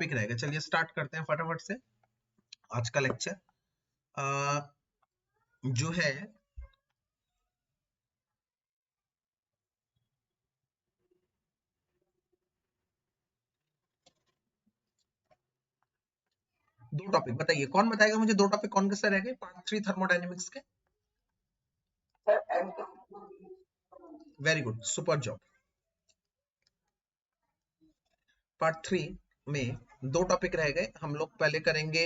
Topic रहेगा। चलिए start करते हैं फटाफट से आज का लेक्चर जो है दो टॉपिक। बताइए कौन बताएगा मुझे दो टॉपिक कौन कैसे रह गए पार्ट 3 थर्मोडायनेमिक्स के? Very good, super job. Part 3 में दो टॉपिक रह गए। हम लोग पहले करेंगे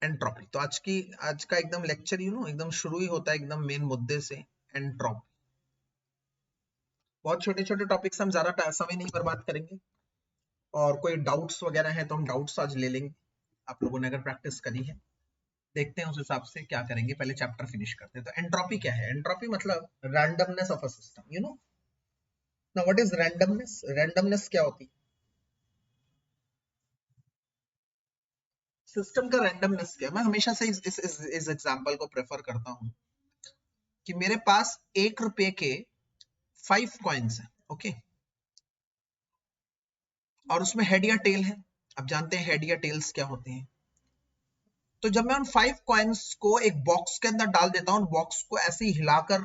एंट्रोपी। तो आज का एकदम लेक्चर एकदम शुरू ही होता है एकदम मेन मुद्दे से, एंट्रोपी। बहुत छोटे छोटे टॉपिक्स, हम ज्यादा समय नहीं बर्बाद करेंगे। और कोई डाउट्स वगैरह है तो हम डाउट्स आज ले लेंगे। आप लोगों ने अगर प्रैक्टिस करी है, देखते हैं उस हिसाब से क्या करेंगे। पहले चैप्टर फिनिश करते हैं। तो एंट्रोपी क्या है? एंट्रोपी मतलब randomness of a system. Now what is randomness? Randomness क्या होती है? सिस्टम का रैंडमनेस क्या है? मैं हमेशा से इस एग्जांपल को प्रेफर करता हूं कि मेरे पास 1 रुपए के 5 कॉइन्स हैं, ओके, और उसमें हेड या टेल है। अब जानते हैं हेड या टेल्स क्या होते हैं। तो जब मैं उन 5 कॉइन्स को एक बॉक्स के अंदर डाल देता हूं, बॉक्स को ऐसे ही हिलाकर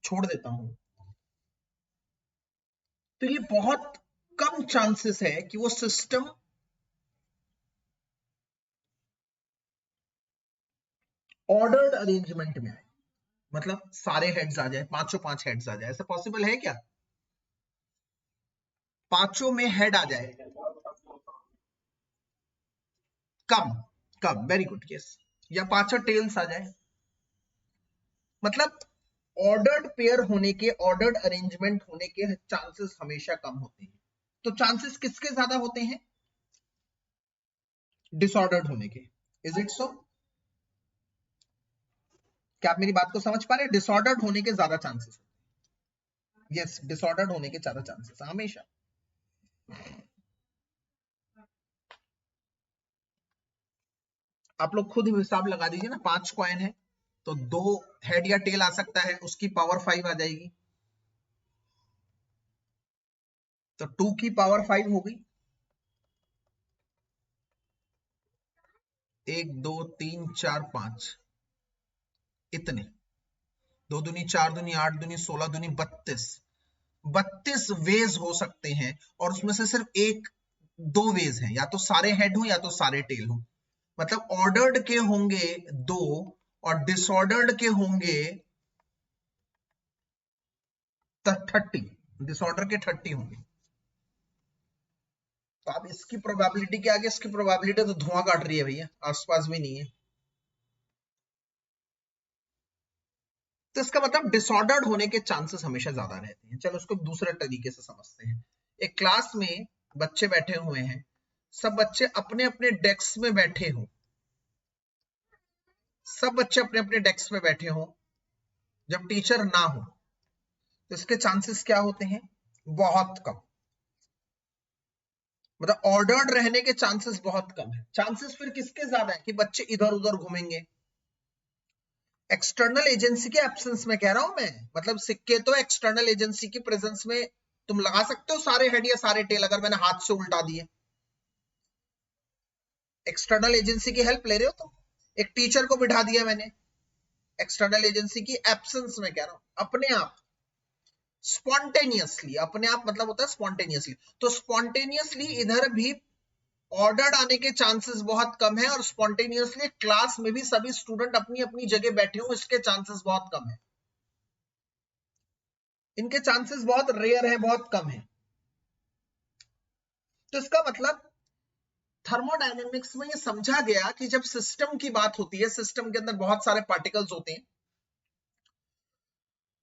छोड़ देता हूं, तो ये बहुत कम चांसेस है कि वो सिस्टम ऑर्डर्ड अरेंजमेंट में आए। मतलब सारे हेड्स आ जाए, 5 हेड्स आ जाए। ऐसा पॉसिबल है क्या? 5 में हेड आ जाए? कम कम, वेरी गुड, यस। या 5 टेल्स आ जाए। मतलब ऑर्डर्ड पेयर होने के, ऑर्डर्ड अरेंजमेंट होने के चांसेस हमेशा कम होते हैं। तो चांसेस किसके ज्यादा होते हैं? डिसऑर्डर्ड होने के। Is it so? क्या आप मेरी बात को समझ पा रहे हैं? डिसऑर्डर्ड होने के ज्यादा चांसेस। यस, डिसऑर्डर्ड होने के ज्यादा चांसेस हमेशा। आप लोग खुद हिसाब लगा दीजिए ना। 5 कॉइन है तो 2 हेड या टेल आ सकता है, उसकी पावर 5 आ जाएगी। तो 2 की पावर 5 हो गई। 1 2 3 4 5, इतने। 2 दूनी 4 दूनी 8 दूनी 16 दूनी 32 वेज हो सकते हैं। और उसमें से सिर्फ एक दो वेज हैं, या तो सारे हेड हो या तो सारे टेल हो। मतलब ऑर्डर्ड के होंगे 2 और डिसऑर्डर्ड के होंगे 30। डिसऑर्डर के 30 होंगे। तो आप इसकी प्रोबेबिलिटी के आगे इसकी प्रोबेबिलिटी तो धुआं काट रही है भैया, आसपास भी नहीं है। तो इसका मतलब डिसऑर्डर्ड होने के चांसेस हमेशा ज्यादा रहते हैं। चलो उसको दूसरे तरीके से समझते हैं। एक क्लास में बच्चे बैठे हुए हैं, सब बच्चे अपने अपने डेस्क में बैठे हो, सब बच्चे अपने अपने डेस्क में बैठे हो जब टीचर ना हो, तो इसके चांसेस क्या होते हैं? बहुत कम। मतलब ऑर्डर्ड रहने के चांसेस बहुत कम है। चांसेस फिर किसके ज्यादा है? कि बच्चे इधर उधर घूमेंगे। एक्सटर्नल एजेंसी के एब्सेंस में कह रहा हूं मैं। मतलब सिक्के तो एक्सटर्नल एजेंसी की प्रेजेंस में तुम लगा सकते हो सारे हेड या सारे टेल, अगर मैंने हाथ से उल्टा दिए। एक्सटर्नल एजेंसी की हेल्प ले रहे हो तुम। एक टीचर को बिठा दिया मैंने, एक्सटर्नल एजेंसी की एब्सेंस में कह रहा हूं। अपने आप स्पॉन्टेनियसली, अपने आप मतलब होता है स्पॉन्टेनियसली। तो स्पॉन्टेनियसली इधर भी ऑर्डर्ड आने के चांसेस बहुत कम है, और स्पॉन्टेनियसली क्लास में भी सभी स्टूडेंट अपनी अपनी जगह बैठे हो, इसके चांसेस बहुत कम है। इनके चांसेस बहुत रेयर है, बहुत कम है। तो इसका मतलब थर्मोडायनेमिक्स में ये समझा गया कि जब सिस्टम की बात होती है, सिस्टम के अंदर बहुत सारे पार्टिकल्स होते हैं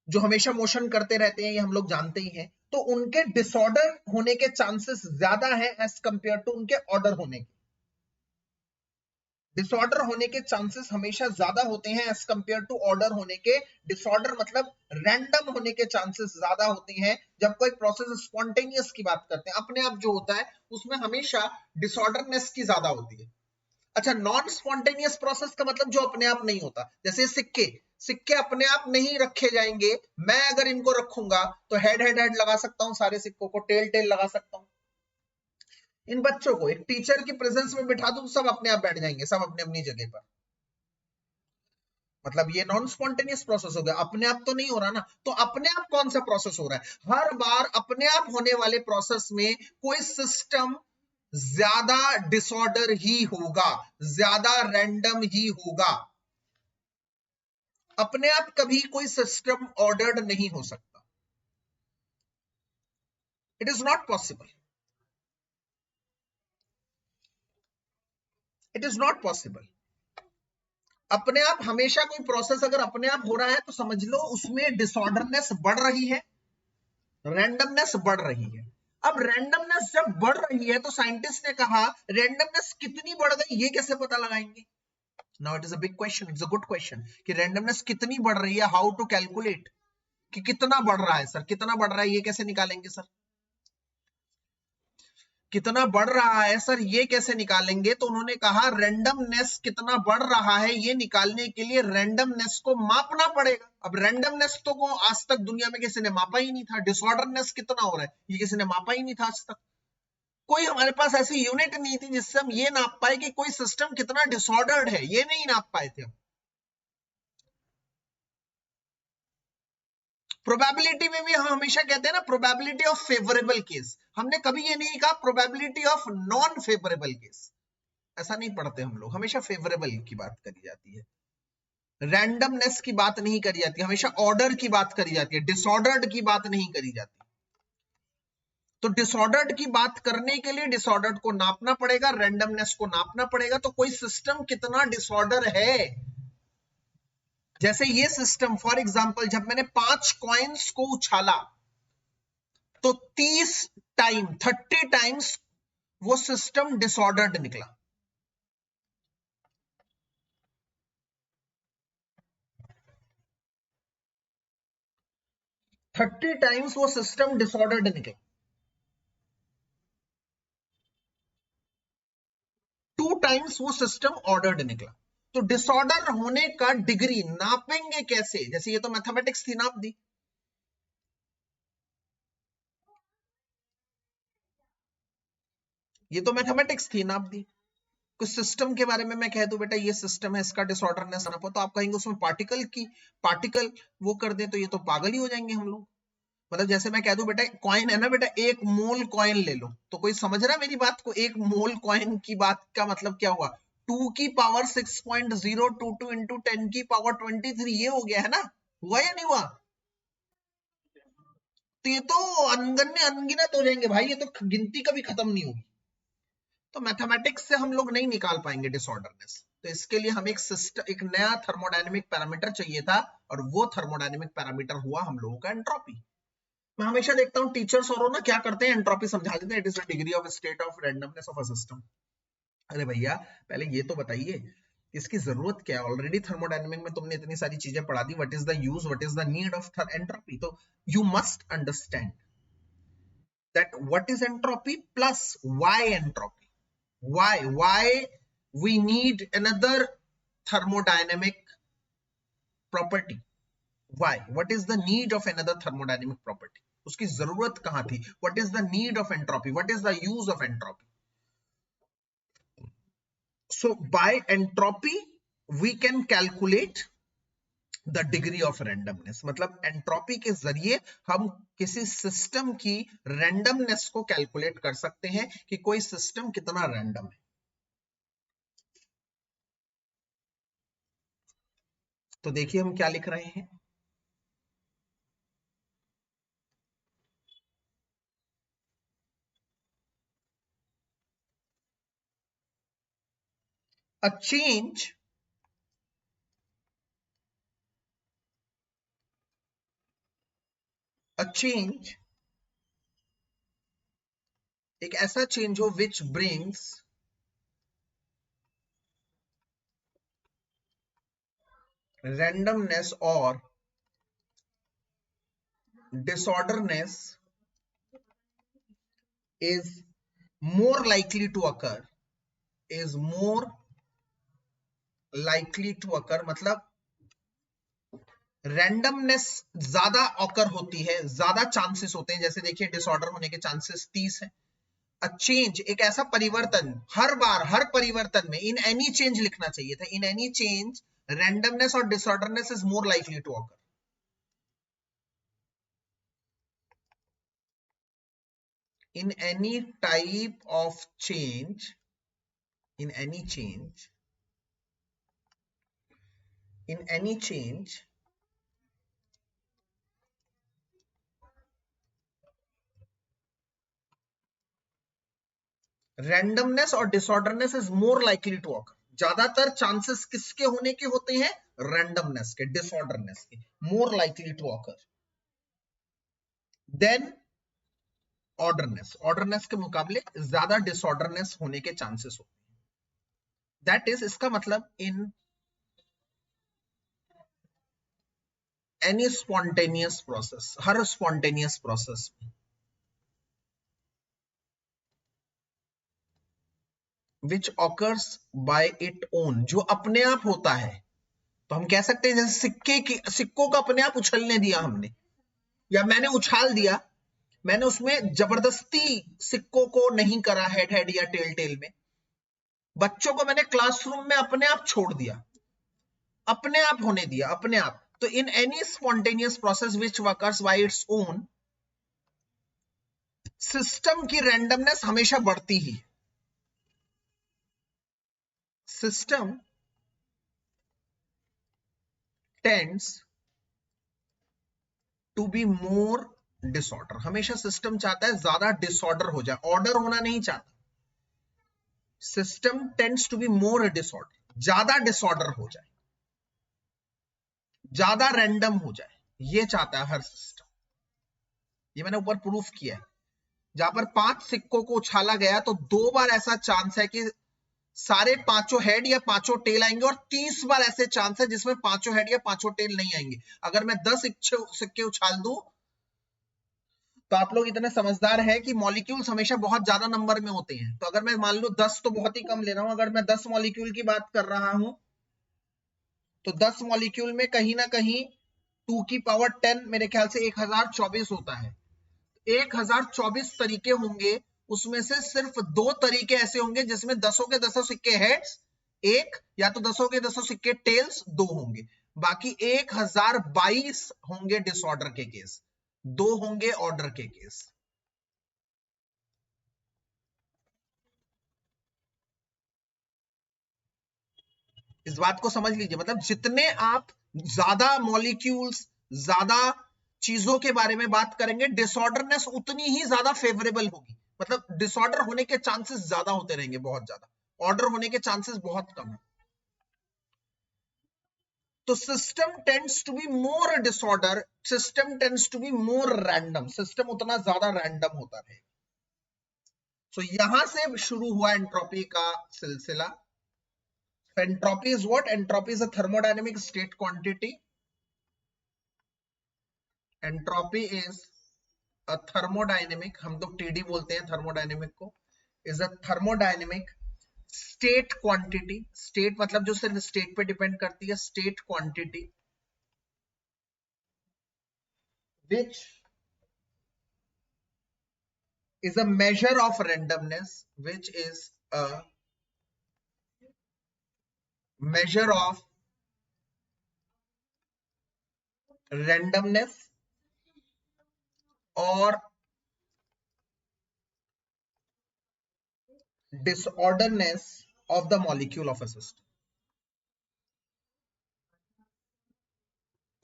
जो हमेशा मोशन करते रहते हैं, ये हम लोग जानते ही हैं। तो उनके डिसऑर्डर होने के चांसेस ज्यादा है एज कंपेयर टू उनके ऑर्डर होने के। डिसऑर्डर होने के चांसेस हमेशा ज्यादा होते हैं एज कंपेयर टू ऑर्डर होने के। डिसऑर्डर मतलब रैंडम होने के चांसेस ज्यादा होते हैं जब कोई प्रोसेस स्पॉन्टेनियस की बात करते हैं, अपने आप जो होता है, उसमें हमेशा डिसऑर्डरनेस की ज्यादा होती है। अच्छा, नॉन स्पॉन्टेनियस प्रोसेस का मतलब जो अपने आप नहीं होता, जैसे सिक्के। सिक्के अपने आप नहीं रखे जाएंगे, मैं अगर इनको रखूंगा तो हेड हेड हेड लगा सकता हूं, सारे सिक्कों को टेल टेल लगा सकता हूं। इन बच्चों को एक टीचर की प्रेजेंस में बिठा दूं तो सब अपने आप बैठ जाएंगे, सब अपनी अपनी जगह पर। मतलब ये नॉन स्पॉन्टेनियस प्रोसेस हो गया, अपने आप तो नहीं हो रहा ना। तो अपने आप कौन सा प्रोसेस हो रहा है? हर बार अपने आप होने वाले प्रोसेस में कोई सिस्टम ज्यादा डिसऑर्डर ही होगा, ज्यादा रैंडम ही होगा। अपने आप कभी कोई सिस्टम ऑर्डर्ड नहीं हो सकता, it is not possible, it is not possible. अपने आप हमेशा कोई प्रोसेस अगर अपने आप हो रहा है तो समझ लो उसमें डिसऑर्डरनेस बढ़ रही है, रैंडमनेस बढ़ रही है। अब रैंडमनेस जब बढ़ रही है तो साइंटिस्ट ने कहा रैंडमनेस कितनी बढ़ गई ये कैसे पता लगाएंगे? Now it is a big question, it's a good question कि रैंडमनेस कितनी बढ़ रही है, हाउ टू कैलकुलेट कि कितना बढ़ रहा है सर, कितना बढ़ रहा है ये कैसे निकालेंगे सर? कितना बढ़ रहा है सर ये कैसे निकालेंगे? तो उन्होंने कहा रैंडमनेस कितना बढ़ रहा है ये निकालने के लिए रैंडमनेस को मापना पड़ेगा। अब रैंडमनेस तो को आज तक दुनिया में किसी ने मापा ही नहीं था, डिसऑर्डरनेस कितना हो रहा है ये किसी ने मापा ही नहीं था आज तक। कोई हमारे पास ऐसी यूनिट नहीं थी जिससे हम ये नाप पाए कि कोई सिस्टम कितना डिसऑर्डर्ड है, ये नहीं नाप पाए थे हम। प्रोबेबिलिटी में भी हम हमेशा कहते हैं ना प्रोबेबिलिटी ऑफ फेवरेबल केस, हमने कभी ये नहीं कहा probability of non favourable case, ऐसा नहीं पढ़ते हम लोग, हमेशा फेवरेबल की बात करी जाती है, रैंडमनेस की बात नहीं करी जाती, हमेशा ऑर्डर की बात करी जाती है, डिसऑर्डर्ड की बात नहीं करी जाती। तो डिसऑर्डर्ड की बात करने के लिए डिसऑर्डर्ड को नापना पड़ेगा, रैंडमनेस को नापना पड़ेगा। तो कोई सिस्टम कितना डिसऑर्डर है, जैसे ये सिस्टम फॉर एग्जांपल जब मैंने 5 कॉइन्स को उछाला तो 30 टाइम्स वो सिस्टम डिसऑर्डर्ड निकला। 30 टाइम्स वो सिस्टम डिसऑर्डर्ड निकला। 2 टाइम्स वो सिस्टम ऑर्डर्ड निकला। तो डिसऑर्डर होने का डिग्री नापेंगे कैसे? जैसे ये तो मैथमेटिक्स थी, नाप दी। ये तो मैथमेटिक्स थी, नाप दी। कुछ सिस्टम के बारे में मैं कह दूं बेटा ये सिस्टम है, इसका डिसऑर्डरनेस नापो, तो आप कहेंगे उसमें पार्टिकल वो कर दे, तो ये तो पागल ही हो जाएंगे हम लोग। मतलब जैसे मैं कह दूं बेटा कॉइन है ना बेटा, 1 मोल कॉइन ले लो, तो कोई समझ रहा है मेरी बात को? 1 मोल कॉइन की बात का मतलब क्या हुआ? 2 की पावर 6.022 इंटू 10 की पावर 23, ये हो गया है ना? हुआ या नहीं हुआ? तो ये तो अनगन्य अनगिनत हो जाएंगे भाई, ये तो गिनती कभी खत्म नहीं होगी। तो मैथमेटिक्स से हम लोग नहीं निकाल पाएंगे डिसऑर्डरनेस, तो इसके लिए हमें एक नया थर्मोडायनेमिक पैरामीटर चाहिए था, और वो थर्मोडायनेमिक पैरामीटर हुआ हम लोगों का एंट्रोपी। मैं हमेशा देखता हूँ टीचर्स और ना क्या करते हैं, एंट्रोपी समझा देते हैं, it is the degree of state of randomness of a system. अरे भैया पहले ये तो बताइए इसकी जरूरत क्या है? ऑलरेडी थर्मोडायनेमिक में तुमने इतनी सारी चीजें पढ़ा दी, what is the use, what is the need of entropy. तो you must understand that what is entropy plus why entropy, why we need another thermodynamic property, what is the need of another thermodynamic property, उसकी जरूरत कहां थी, what is the need of entropy, what is the use of entropy. So by entropy we can calculate the degree of randomness, मतलब entropy के जरिए हम किसी system की रैंडमनेस को कैलकुलेट कर सकते हैं कि कोई सिस्टम कितना रैंडम है। तो देखिए हम क्या लिख रहे हैं, a change एक ऐसा चेंज हो which brings randomness or disorderness is more likely to occur, is more likely to occur मतलब रैंडमनेस ज्यादा ऑकर होती है, ज्यादा चांसेस होते हैं, जैसे देखिए डिसऑर्डर होने के चांसेस 30 है। अ चेंज, एक ऐसा परिवर्तन, हर बार हर परिवर्तन में, इन एनी चेंज लिखना चाहिए था, इन एनी चेंज रैंडमनेस और disorderness is more likely to occur. In any type of change, in any change, in any change, randomness और disorderness is more likely to occur. ज्यादातर चांसेस किसके होने के होते हैं? रैंडमनेस के, डिसऑर्डरनेस के, more likely to occur than orderness. Orderness के मुकाबले ज्यादा डिसऑर्डरनेस होने के चांसेस होते हैं। दैट इज, इसका मतलब इन एनी स्पॉन्टेनियस प्रोसेस, हर स्पॉन्टेनियस प्रोसेस में which occurs by its own, जो अपने आप होता है। तो हम कह सकते हैं जैसे सिक्कों को अपने आप उछलने दिया हमने, या मैंने उछाल दिया, मैंने उसमें जबरदस्ती सिक्कों को नहीं करा हेड हेड या टेल टेल में। बच्चों को मैंने क्लासरूम में अपने आप छोड़ दिया, अपने आप होने दिया, अपने आप। तो in any spontaneous process which occurs by its own, system की रैंडमनेस हमेशा बढ़ती ही। System tends to be more disorder, हमेशा सिस्टम चाहता है ज्यादा डिसऑर्डर हो जाए, ऑर्डर होना नहीं चाहता। System tends to be more disorder, ज्यादा डिसऑर्डर हो जाए, ज्यादा रैंडम हो जाए, ये चाहता है हर सिस्टम। ये मैंने ऊपर प्रूफ किया है। जहां पर 5 सिक्कों को उछाला गया तो 2 बार ऐसा चांस है कि सारे पांचों हेड या पांचों टेल आएंगे, और 30 बार ऐसे चांस है जिसमें पांचों हेड या पांचों टेल नहीं आएंगे। अगर मैं 10 सिक्के उछाल दूं तो आप लोग इतने समझदार हैं कि मॉलिक्यूल्स हमेशा बहुत ज्यादा नंबर में होते हैं। तो अगर मैं मान लो 10 तो बहुत ही कम ले रहा हूं, अगर मैं 10 मॉलिक्यूल की बात कर रहा हूं तो 10 मॉलिक्यूल में कहीं ना कहीं 2 की पावर 10 मेरे ख्याल से 1024 होता है। 1024 तरीके होंगे, उसमें से सिर्फ 2 तरीके ऐसे होंगे जिसमें 10 के 10 सिक्के हेड्स एक, या तो 10 के 10 सिक्के टेल्स 2 होंगे। बाकी 1022 होंगे डिसऑर्डर के केस, 2 होंगे ऑर्डर के केस। इस बात को समझ लीजिए, मतलब जितने आप ज्यादा मॉलिक्यूल्स, ज्यादा चीजों के बारे में बात करेंगे, डिसऑर्डरनेस उतनी ही ज्यादा फेवरेबल होगी। मतलब डिसऑर्डर होने के चांसेस ज्यादा होते रहेंगे, बहुत ज्यादा, ऑर्डर होने के चांसेस बहुत कम है। तो system tends to be more disorder, system tends to be more random, system उतना ज्यादा रैंडम होता रहेगा। सो यहां से शुरू हुआ एंट्रोपी का सिलसिला। Entropy is what? Entropy is a thermodynamic state quantity. Entropy is a thermodynamic, हम तो टीडी बोलते हैं थर्मोडायनेमिक को, is a thermodynamic state quantity. State मतलब जो सिर्फ स्टेट पे डिपेंड करती है, state quantity which is a measure of randomness, which is a measure of randomness or disorderness of the molecule of a system,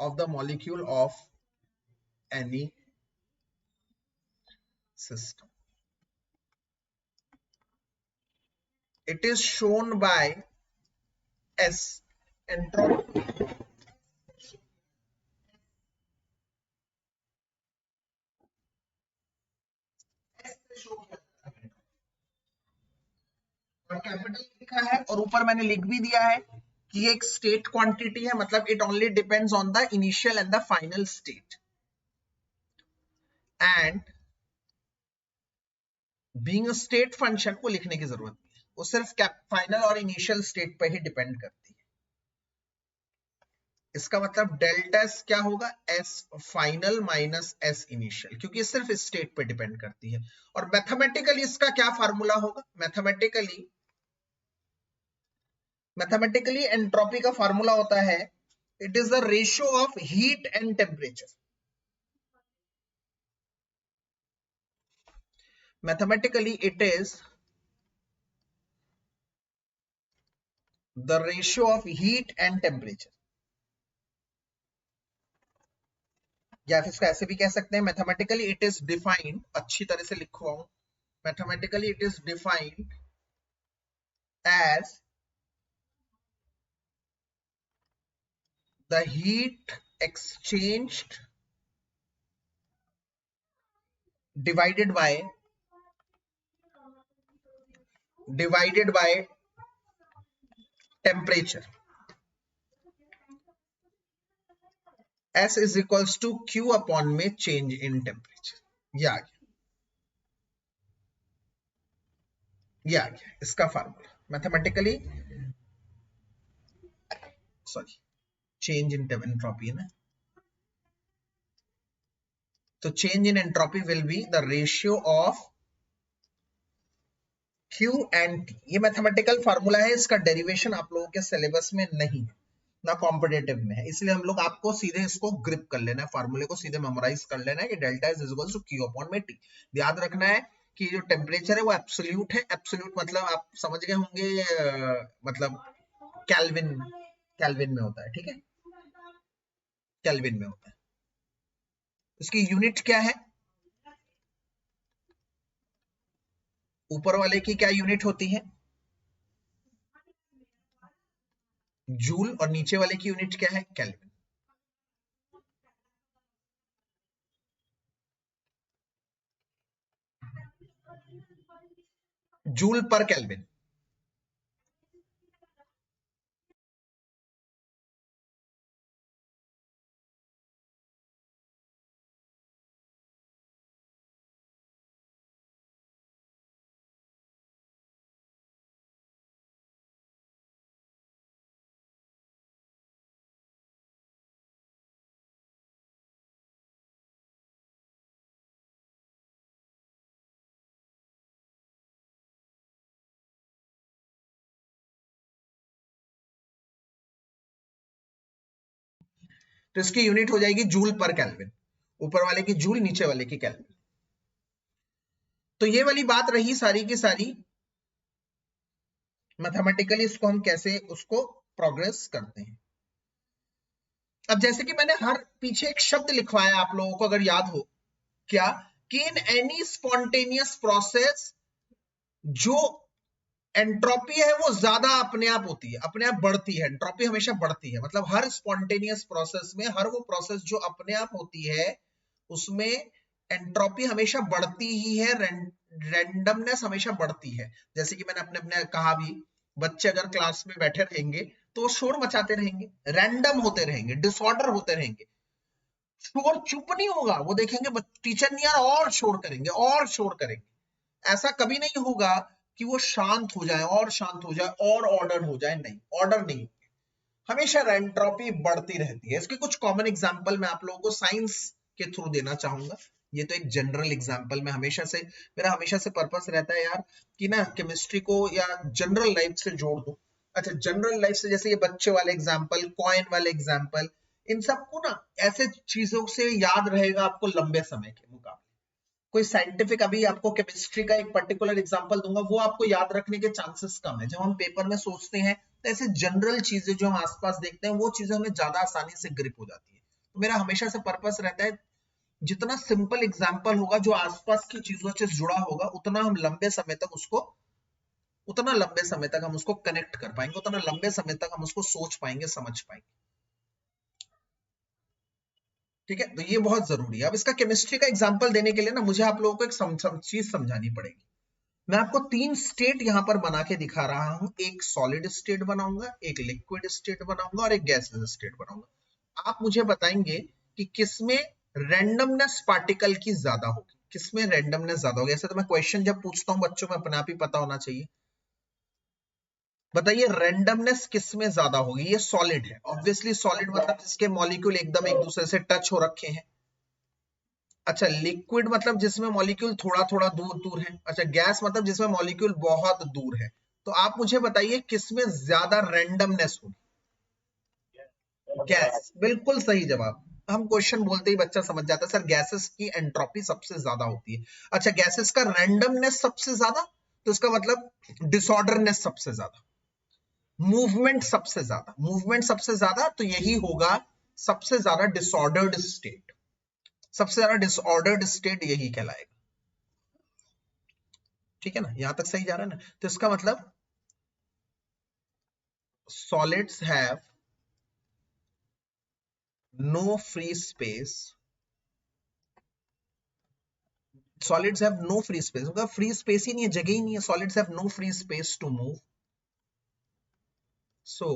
of the molecule of any system. It is shown by S, entropy. और capital लिखा है और ऊपर मैंने लिख भी दिया है कि एक स्टेट क्वांटिटी है, मतलब it only depends on the initial and the final state, and being a state function को लिखने की जरूरत नहीं है, वो सिर्फ फाइनल और इनिशियल स्टेट पे ही डिपेंड करती है। इसका मतलब डेल्टा एस क्या होगा, S final minus S initial, क्योंकि ये सिर्फ स्टेट पे डिपेंड करती है। और मैथमेटिकली इसका क्या फार्मूला होगा, मैथमेटिकली एंट्रोपी का फार्मूला होता है, it is the ratio of heat and temperature. Mathematically it is the ratio of heat and temperature, या फिर इसको ऐसे भी कह सकते हैं, मैथमेटिकली इट इज डिफाइंड, अच्छी तरह से लिखवाऊं, mathematically it is defined as the heat exchanged divided by temperature. S is equals to Q upon में change in temperature. ये आ गया इसका formula, mathematically sorry change in entropy है ना, तो change in entropy will be the ratio of Q and T। ये mathematical formula है, इसका डेरिवेशन आप लोगों के सिलेबस में नहीं है, ना कॉम्पिटेटिव में है, इसलिए हम लोग आपको सीधे इसको ग्रिप कर लेना है, फार्मूले को सीधे मेमोराइज कर लेना है कि delta is equal to Q upon में T। याद रखना है कि जो टेम्परेचर है वो एब्सोल्यूट है, एब्सोल्यूट मतलब आप समझ गए होंगे, मतलब केल्विन में होता है, ठीक है, केल्विन में होता है। इसकी यूनिट क्या है, ऊपर वाले की क्या यूनिट होती है, जूल, और नीचे वाले की यूनिट क्या है, केल्विन। जूल पर केल्विन। तो इसकी यूनिट हो जाएगी जूल पर केल्विन, ऊपर वाले की जूल, नीचे वाले की केल्विन। तो ये वाली बात रही सारी की सारी, मैथमेटिकली इसको हम कैसे उसको प्रोग्रेस करते हैं। अब जैसे कि मैंने हर पीछे एक शब्द लिखवाया आप लोगों को, अगर याद हो, क्या कि इन एनी स्पॉन्टेनियस प्रोसेस जो एंट्रोपी है वो ज्यादा अपने आप होती है, अपने आप बढ़ती है, एंट्रोपी हमेशा बढ़ती है, मतलब हर स्पॉन्टेनियस प्रोसेस में, हर वो प्रोसेस जो अपने आप होती है उसमें एंट्रोपी हमेशा बढ़ती ही है, रैंडमनेस हमेशा बढ़ती है। जैसे कि मैंने अपने अपने कहा भी, बच्चे अगर क्लास में बैठे रहेंगे तो शोर मचाते रहेंगे, रैंडम होते रहेंगे, डिसऑर्डर होते रहेंगे, शोर चुप नहीं होगा, वो देखेंगे टीचर नहीं आ रहा और शोर करेंगे और शोर करेंगे। ऐसा कभी नहीं होगा कि वो शांत हो जाए और शांत हो जाए और ऑर्डर हो जाए, नहीं, ऑर्डर नहीं, हमेशा एंट्रोपी बढ़ती रहती है। इसके कुछ कॉमन एग्जांपल मैं आप लोगों को साइंस के थ्रू देना चाहूंगा। ये तो एक जनरल एग्जांपल में मेरा हमेशा से पर्पस रहता है यार कि ना केमिस्ट्री को या जनरल लाइफ से जोड़ दो। अच्छा, जनरल लाइफ से जैसे ये बच्चे वाले एग्जांपल, कॉइन वाले एग्जांपल, इन सबको ना ऐसे चीजों से याद रहेगा आपको लंबे समय के मुकाबले। कोई साइंटिफिक, अभी आपको केमिस्ट्री का एक पर्टिकुलर एग्जांपल दूंगा, वो आपको याद रखने के चांसेस कम है। जब हम पेपर में सोचते हैं तो ऐसे जनरल चीजें जो हम आसपास देखते हैं वो चीजें हमें ज्यादा आसानी से ग्रिप हो जाती है। तो मेरा हमेशा से पर्पस रहता है जितना सिंपल एग्जांपल होगा जो आसपास की चीजों से जुड़ा होगा, उतना लंबे समय तक हम उसको कनेक्ट कर पाएंगे, उतना लंबे समय तक हम उसको सोच पाएंगे, समझ पाएंगे। ठीक है, तो ये बहुत जरूरी है। अब इसका केमिस्ट्री का एग्जांपल देने के लिए ना मुझे आप लोगों को एक चीज समझानी पड़ेगी। मैं आपको 3 स्टेट यहां पर बना के दिखा रहा हूं, एक सॉलिड स्टेट बनाऊंगा, एक लिक्विड स्टेट बनाऊंगा और एक गैसियस स्टेट बनाऊंगा। आप मुझे बताएंगे कि किसमें रैंडमनेस पार्टिकल की ज्यादा होगी, किसमें रैंडमनेस ज्यादा होगी। ऐसे तो मैं क्वेश्चन जब पूछता हूं बच्चों में अपने आप ही पता होना चाहिए। बताइए रैंडमनेस किस में ज्यादा होगी? ये सॉलिड है, ऑब्वियसली सॉलिड मतलब जिसके मॉलिक्यूल एकदम एक दूसरे से टच हो रखे हैं। अच्छा लिक्विड मतलब जिसमें मॉलिक्यूल थोड़ा थोड़ा दूर दूर है। अच्छा गैस मतलब जिसमें मॉलिक्यूल बहुत दूर है। तो आप मुझे बताइए किसमें ज्यादा रैंडमनेस होगी? गैस, बिल्कुल सही जवाब। हम क्वेश्चन बोलते ही बच्चा समझ जाता है सर गैसेस की एंट्रोपी सबसे ज्यादा होती है। अच्छा गैसेस का रैंडमनेस सबसे ज्यादा, तो इसका मतलब डिसऑर्डरनेस सबसे ज्यादा, मूवमेंट सबसे ज्यादा, मूवमेंट सबसे ज्यादा, तो यही होगा सबसे ज्यादा डिसऑर्डर्ड स्टेट। सबसे ज्यादा डिसऑर्डर्ड स्टेट यही कहलाएगा। ठीक है ना, यहां तक सही जा रहा है ना? तो इसका मतलब solids have no free space, solids have no free space, उनका फ्री स्पेस ही नहीं है, जगह ही नहीं है। Solids have no free space to move, so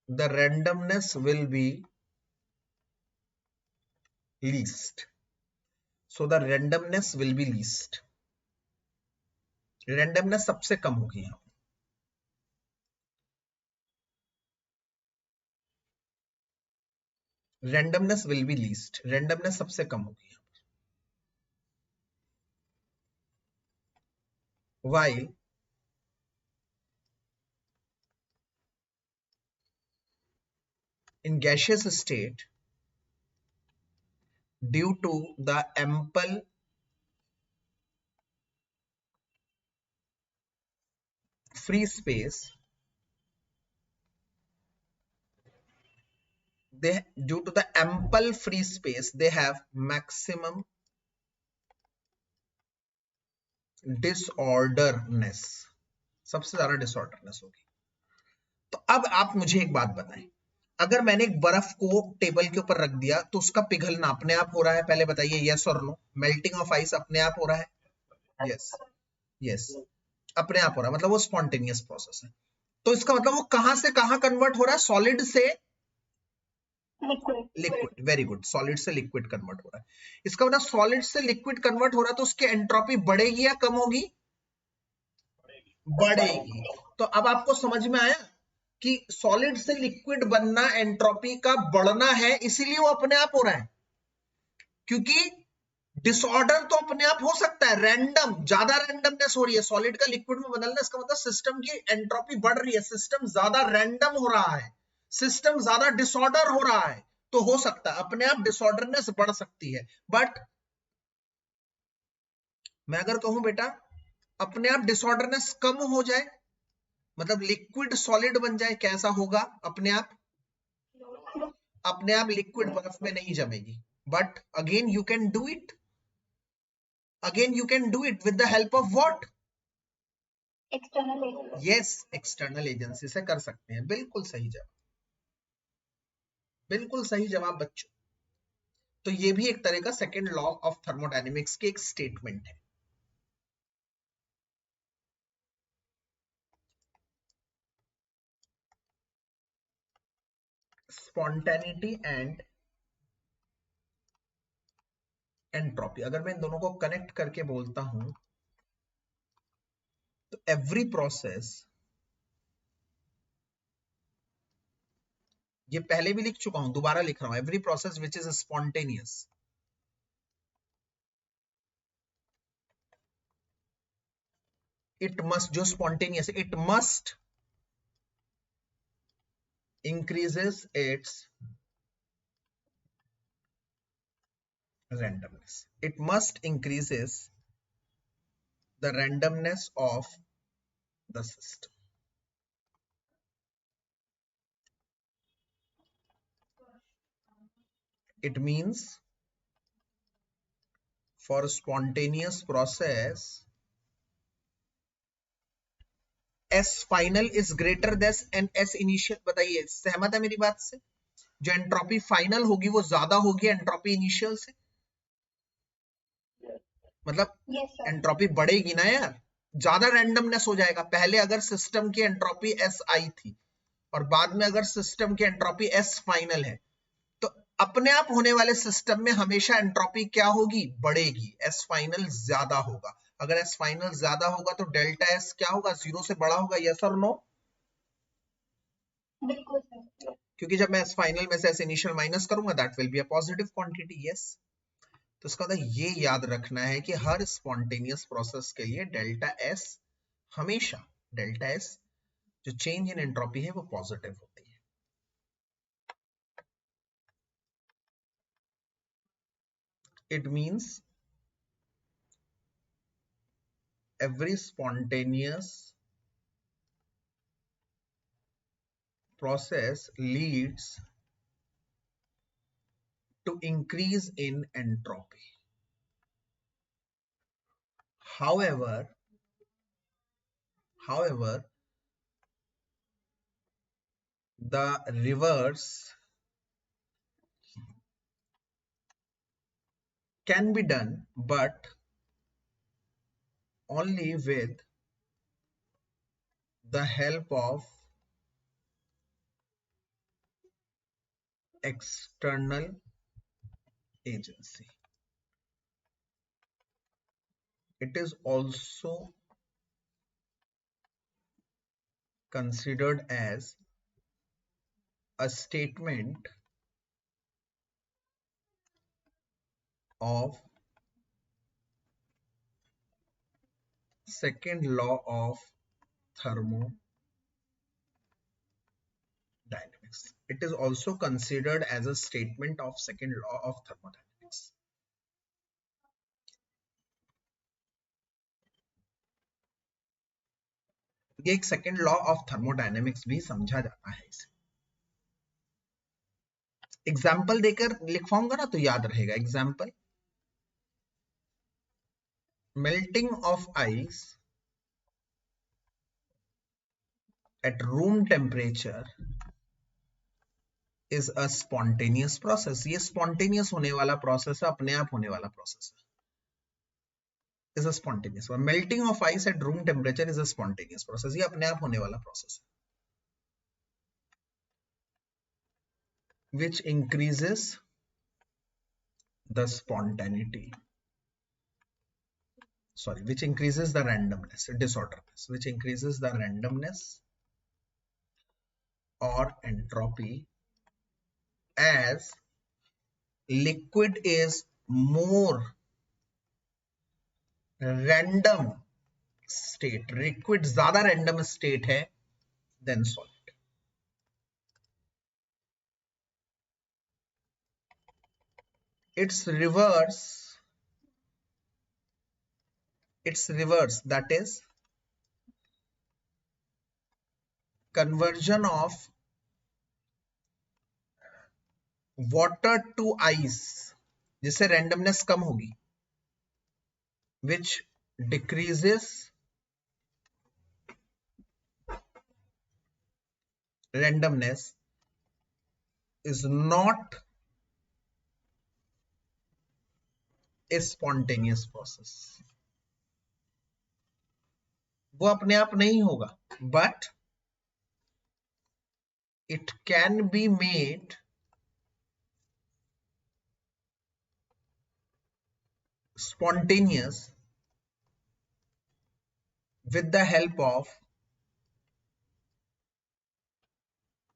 the randomness will be least, so the randomness will be least, randomness सबसे कम होगी यहाँ। randomness will be least, randomness सबसे कम होगी यहाँ। while in gaseous state due to the ample free space, they due to the ample free space they have maximum disorderness, सबसे ज्यादा disorderness होगी। तो अब आप मुझे एक बात बताएं, अगर मैंने एक बर्फ को टेबल के ऊपर रख दिया तो उसका पिघलना अपने आप हो रहा है? पहले बताइए यस और नो। मेल्टिंग ऑफ आइस अपने आप हो रहा है? यस, यस, अपने आप हो रहा है, मतलब वो स्पॉन्टेनियस प्रोसेस है। तो इसका मतलब वो कहां से कहां कन्वर्ट हो रहा है? सॉलिड से लिक्विड, वेरी गुड, सॉलिड से लिक्विड कन्वर्ट हो रहा है। इसका मतलब सॉलिड से लिक्विड कन्वर्ट हो रहा है तो उसकी एंट्रोपी बढ़ेगी या कम होगी? बढ़ेगी। तो अब आपको समझ में आया कि सॉलिड से लिक्विड बनना एंट्रोपी का बढ़ना है, इसीलिए वो अपने आप हो रहा है। क्योंकि डिसऑर्डर तो अपने आप हो सकता है, रैंडम, ज्यादा रैंडमनेस हो रही है सॉलिड का लिक्विड में बदलना, इसका मतलब सिस्टम की एंट्रोपी बढ़ रही है, सिस्टम ज्यादा रैंडम हो रहा है, सिस्टम ज्यादा डिसऑर्डर हो रहा है। तो हो सकता है अपने आप डिसऑर्डरनेस बढ़ सकती है। बट मैं अगर कहूं बेटा अपने आप डिसऑर्डरनेस कम हो जाए, मतलब लिक्विड सॉलिड बन जाए, कैसा होगा अपने आप? अपने आप लिक्विड बर्फ में नहीं जमेगी। But again you can do it, again you can do it with the help of what? External agency. Yes, external agency से कर सकते हैं। बिल्कुल सही जवाब, बिल्कुल सही जवाब बच्चों। तो ये भी एक तरह का सेकेंड लॉ ऑफ थर्मोडायनेमिक्स की एक स्टेटमेंट है। स्पॉन्टेनिटी एंड एंट्रोपी, अगर मैं इन दोनों को कनेक्ट करके बोलता हूं तो एवरी प्रोसेस, ये पहले भी लिख चुका हूं, दोबारा लिख रहा हूं, every process which is spontaneous it must, जो spontaneous, it must increases its randomness, it must increases the randomness of the system. It means for spontaneous process S final is greater than S initial। बताइए सहमत है मेरी बात से? जो entropy final होगी वो ज्यादा होगी एंट्रोपी इनिशियल से, मतलब एंट्रोपी बढ़ेगी ना यार, ज्यादा रैंडमनेस हो जाएगा। पहले अगर सिस्टम की एंट्रोपी एस आई थी और बाद में अगर सिस्टम की एंट्रोपी एस फाइनल है, तो अपने आप होने वाले सिस्टम में हमेशा एंट्रोपी क्या होगी? बढ़ेगी, एस फाइनल ज्यादा होगा। अगर एस फाइनल ज्यादा होगा तो डेल्टा एस क्या होगा, 0 से बड़ा होगा, यस और नो? बिल्कुल सर। क्योंकि जब मैं एस फाइनल में से एस इनिशियल माइनस करूंगा that will be a positive quantity, yes. तो इसका मतलब ये याद रखना है कि हर स्पॉन्टेनियस प्रोसेस के लिए डेल्टा एस हमेशा, डेल्टा एस जो चेंज इन एंट्रोपी है वो पॉजिटिव होती है। It means every spontaneous process leads to increase in entropy. However, the reverse can be done, but only with the help of external agency. It is also considered as a statement of second law of thermodynamics. It is also considered as a statement of second law of thermodynamics. ये एक second law of thermodynamics भी समझा जाता है इसे। Example देकर लिखवाऊंगा ना तो याद रहेगा। Example, melting of ice at room temperature is a spontaneous process. ये spontaneous होने वाला प्रोसेस है, अपने आप होने वाला प्रोसेस है, is a spontaneous. melting of ice at room temperature is a spontaneous process. ये अपने आप होने वाला प्रोसेस है, which increases the spontaneity, sorry, which increases the randomness, disorderness, which increases the randomness or entropy as liquid is more random state, liquid ज्यादा random state है than solid. Its reverse, that is conversion of water to ice, जिससे randomness कम होगी, which decreases randomness, is not a spontaneous process. वो अपने आप नहीं होगा, but it can be made spontaneous with the help of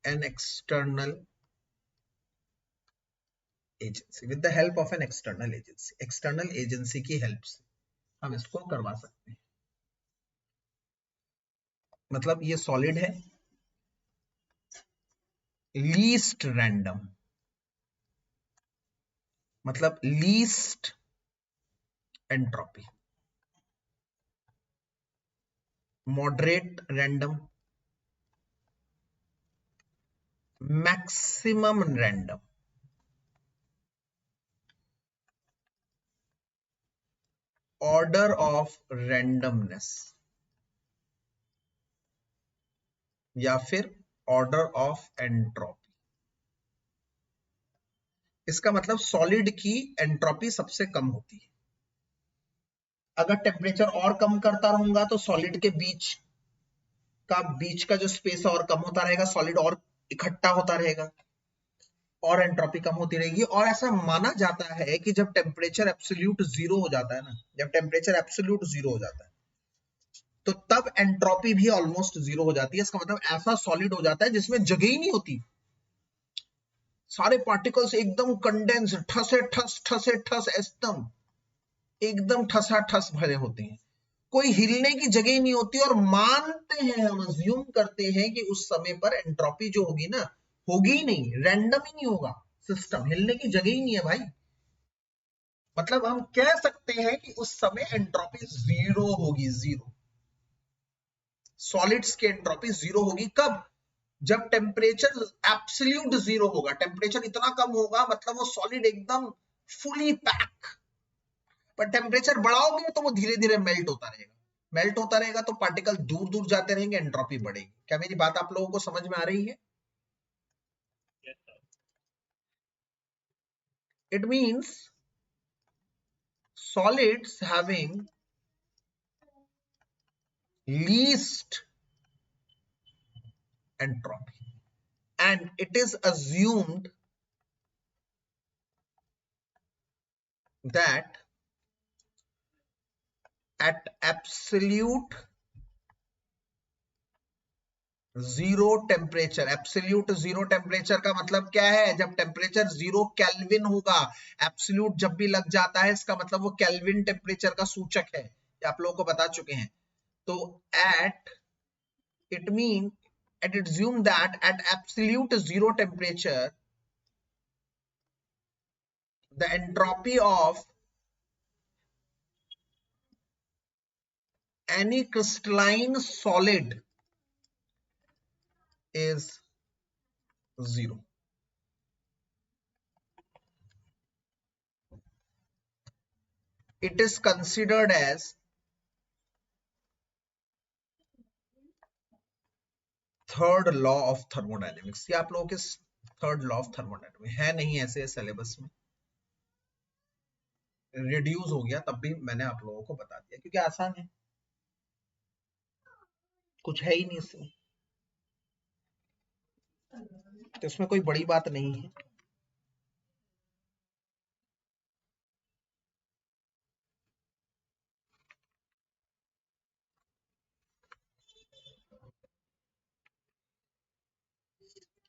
an external agency. With the help of an external agency, external agency की help से हम इसको करवा सकते हैं। मतलब ये सॉलिड है, लीस्ट रैंडम, मतलब least entropy, moderate random, maximum random, order of randomness, या फिर ऑर्डर ऑफ एंट्रोपी। इसका मतलब सॉलिड की एंट्रोपी सबसे कम होती है। अगर टेम्परेचर और कम करता रहूंगा तो सॉलिड के बीच का जो स्पेस है और कम होता रहेगा, सॉलिड और इकट्ठा होता रहेगा, और एंट्रोपी कम होती रहेगी। और ऐसा माना जाता है कि जब टेम्परेचर एब्सोल्यूट जीरो हो जाता है ना, जब टेम्परेचर एब्सोल्यूट जीरो हो जाता है तो तब एंट्रोपी भी ऑलमोस्ट जीरो हो जाती है। इसका मतलब ऐसा सॉलिड हो जाता है जिसमें जगह ही नहीं होती, सारे पार्टिकल्स एकदम कंडेंस, ठसे ठस एकदम ठसा ठस भरे होते हैं, कोई हिलने की जगह ही नहीं होती। और मानते हैं, हम अज्यूम करते हैं कि उस समय पर एंट्रोपी जो होगी ना, होगी ही नहीं, रैंडम ही नहीं होगा सिस्टम, हिलने की जगह ही नहीं है भाई। मतलब हम कह सकते हैं कि उस समय एंट्रोपी जीरो होगी, जीरो। सॉलिड्स की एंट्रोपी जीरो होगी कब? जब टेम्परेचर एब्सोल्यूट जीरो होगा, टेम्परेचर इतना कम होगा, मतलब वो सॉलिड एकदम फुली पैक। पर टेम्परेचर बढ़ाओगे तो वो धीरे धीरे मेल्ट होता रहेगा, मेल्ट होता रहेगा तो पार्टिकल दूर दूर जाते रहेंगे, एंट्रोपी बढ़ेगी। क्या मेरी बात आप लोगों को समझ में आ रही है? It means solids having least entropy, and it is assumed that at absolute zero temperature, absolute zero temperature का मतलब क्या है? जब टेम्परेचर जीरो केल्विन होगा। एब्सोल्यूट जब भी लग जाता है इसका मतलब वो केल्विन टेम्परेचर का सूचक है, ये आप लोगों को बता चुके हैं। तो at it mean at it assume that at absolute zero temperature the entropy of any crystalline solid is zero. It is considered as third law of thermodynamics. ये आप लोगों के थर्ड लॉ ऑफ थर्मोडायनेमिक्स है नहीं ऐसे syllabus में, reduce हो गया, तब भी मैंने आप लोगों को बता दिया क्योंकि आसान है, कुछ है ही नहीं इसमें, तो इसमें कोई बड़ी बात नहीं है।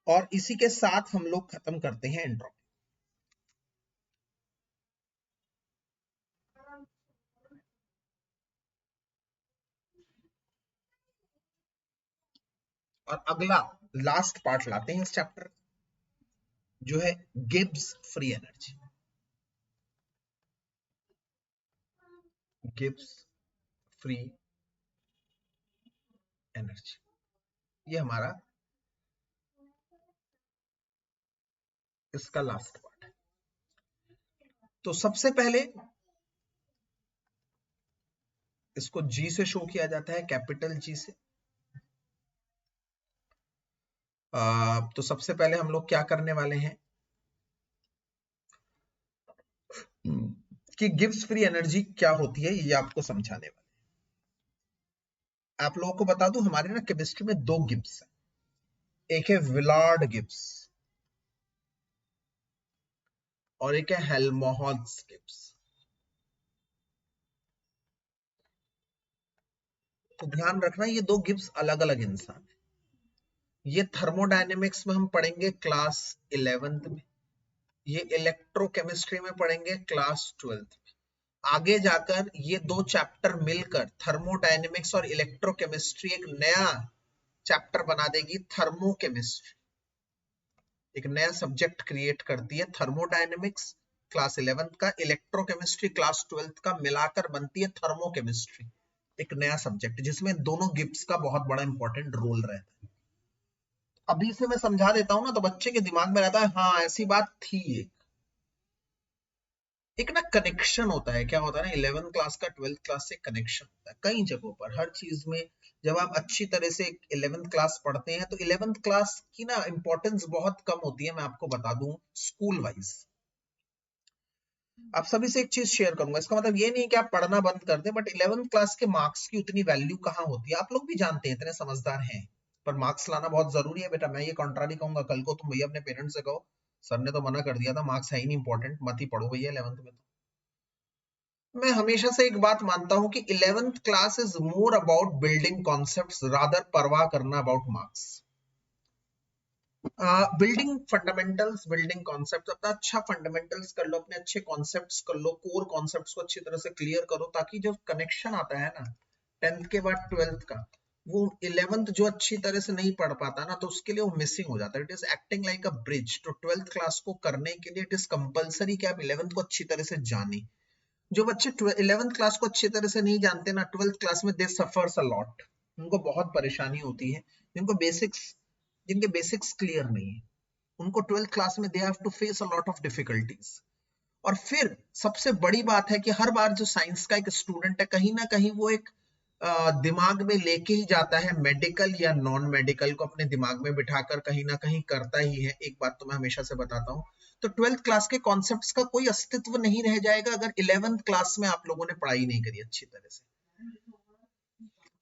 और इसी के साथ हम लोग खत्म करते हैं एंट्रोपी। और अगला लास्ट पार्ट लाते हैं इस चैप्टर, जो है Gibbs free energy. Gibbs free energy, ये हमारा इसका लास्ट पार्ट है। तो सबसे पहले इसको जी से शो किया जाता है, कैपिटल जी से। तो सबसे पहले हम लोग क्या करने वाले हैं कि गिब्स फ्री एनर्जी क्या होती है ये आपको समझाने वाले। आप लोगों को बता दूं, हमारे ना केमिस्ट्री में दो गिब्स हैं, एक है विलार्ड गिब्स और एक है हेल्महोल्ट्ज गिब्स। तो ध्यान रखना, ये दो गिब्स अलग अलग इंसान है। ये थर्मोडायनेमिक्स में हम पढ़ेंगे क्लास 11th में, ये इलेक्ट्रोकेमिस्ट्री में पढ़ेंगे क्लास 12th में। आगे जाकर ये दो चैप्टर मिलकर थर्मोडायनेमिक्स और इलेक्ट्रोकेमिस्ट्री एक नया चैप्टर बना देगी, थर्मोकेमिस्ट्री। एक नया सब्जेक्ट क्रिएट करती है, थर्मोडायनेमिक्स क्लास 11th का, इलेक्ट्रोकेमिस्ट्री क्लास 12th का, मिलाकर बनती है थर्मोकेमिस्ट्री, एक नया सब्जेक्ट जिसमें दोनों गिब्स का बहुत बड़ा इंपॉर्टेंट रोल रहता है। अभी से मैं समझा देता हूं ना तो बच्चे के दिमाग में रहता है हाँ ऐसी बात थी। एक ना कनेक्शन होता है, क्या होता है ना, 11th क्लास का 12th क्लास से कनेक्शन होता है कई जगहों पर, हर चीज में। जब आप अच्छी तरह से 11th क्लास पढ़ते हैं तो 11th क्लास की ना इंपॉर्टेंस बहुत कम होती है, मैं आपको बता दूं स्कूल वाइज। आप सभी से एक चीज शेयर करूंगा, इसका मतलब ये नहीं कि आप पढ़ना बंद कर दें, बट 11th क्लास के मार्क्स की उतनी वैल्यू कहाँ होती है, आप लोग भी जानते हैं, इतने समझदार हैं, पर मार्क्स लाना बहुत जरूरी है बेटा। मैं ये कॉन्ट्रारी कहूंगा, कल को तुम भैया अपने पेरेंट्स से कहो सर ने तो मना कर दिया था, मार्क्स है ही नहीं इंपॉर्टेंट, मत ही पढ़ो भैया 11th में। तो मैं हमेशा से एक बात मानता हूं कि 11th class is more about building concepts rather परवाह करना about marks. Building fundamentals, building concept, अपना अच्छा फंडामेंटल्स कर लो, अपने अच्छे कॉन्सेप्ट्स कर लो, कोर कॉन्सेप्ट्स को अच्छी तरह से क्लियर करो, ताकि जो कनेक्शन आता है ना 10th के बाद 12th का, वो 11th जो अच्छी तरह से नहीं पढ़ पाता ना, तो उसके लिए वो मिसिंग हो जाता है। It is acting like a bridge. तो 12th क्लास को करने के लिए इट इज कंपल्सरी कि आप 11th को अच्छी तरह से जाने। जो बच्चे 11th क्लास को अच्छी तरह से नहीं जानते ना, 12th क्लास में दे सफर्स अ लॉट, उनको बहुत परेशानी होती है। जिनके बेसिक्स क्लियर नहीं है, उनको 12th क्लास में they have to face a lot of difficulties. और फिर सबसे बड़ी बात है कि हर बार जो साइंस का एक स्टूडेंट है, कहीं ना कहीं वो एक दिमाग में लेके ही जाता है मेडिकल या नॉन मेडिकल को, अपने दिमाग में बिठाकर कहीं ना कहीं करता ही है। एक बात तो मैं हमेशा से बताता हूँ, तो 12th क्लास के कॉन्सेप्ट्स का कोई अस्तित्व नहीं रह जाएगा अगर 11th क्लास में आप लोगों ने पढ़ाई नहीं करी अच्छी तरह से।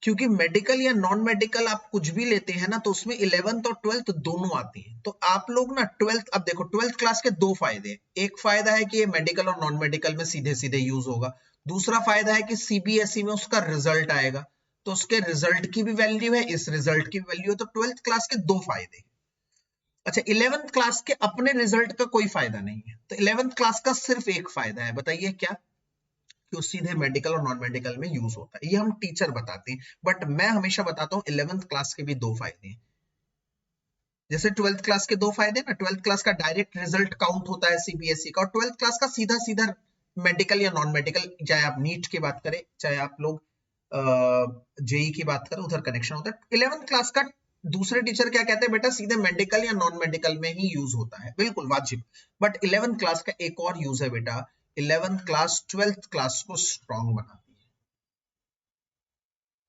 क्योंकि मेडिकल या नॉन मेडिकल आप कुछ भी लेते हैं ना, तो उसमें 11th और 12th दोनों आती हैं। तो आप लोग ना 12th, अब देखो 12th क्लास के दो फायदे हैं। एक फायदा है कि ये मेडिकल और नॉन मेडिकल में सीधे सीधे यूज होगा। दूसरा फायदा है कि सीबीएसई में उसका रिजल्ट आएगा, तो उसके रिजल्ट की भी वैल्यू है, इस रिजल्ट की भी वैल्यू है। तो 12th क्लास के दो फायदे। अच्छा, 11th क्लास के अपने रिजल्ट का कोई फायदा नहीं है, तो 11th क्लास का सिर्फ एक फायदा है, बताइए क्या? कि वो सीधे मेडिकल और नॉन मेडिकल में यूज होता है। ये हम टीचर बताते हैं, बट मैं हमेशा बताता हूँ 11th क्लास के भी दो फायदे हैं। जैसे 12th क्लास के दो फायदे ना, 12th क्लास का डायरेक्ट रिजल्ट काउंट होता है सीबीएसई का, और 12th क्लास का सीधा सीधा मेडिकल या नॉन मेडिकल, चाहे आप नीट की बात करें, चाहे आप लोग जेई की बात करें, उधर कनेक्शन होता है। 11th क्लास का दूसरे टीचर क्या कहते हैं, बेटा सीधे मेडिकल या नॉन मेडिकल में ही यूज होता है, बिल्कुल वाजिब। बट 11th क्लास का एक और यूज है बेटा, 11th क्लास 12th क्लास को स्ट्रॉन्ग बनाती है।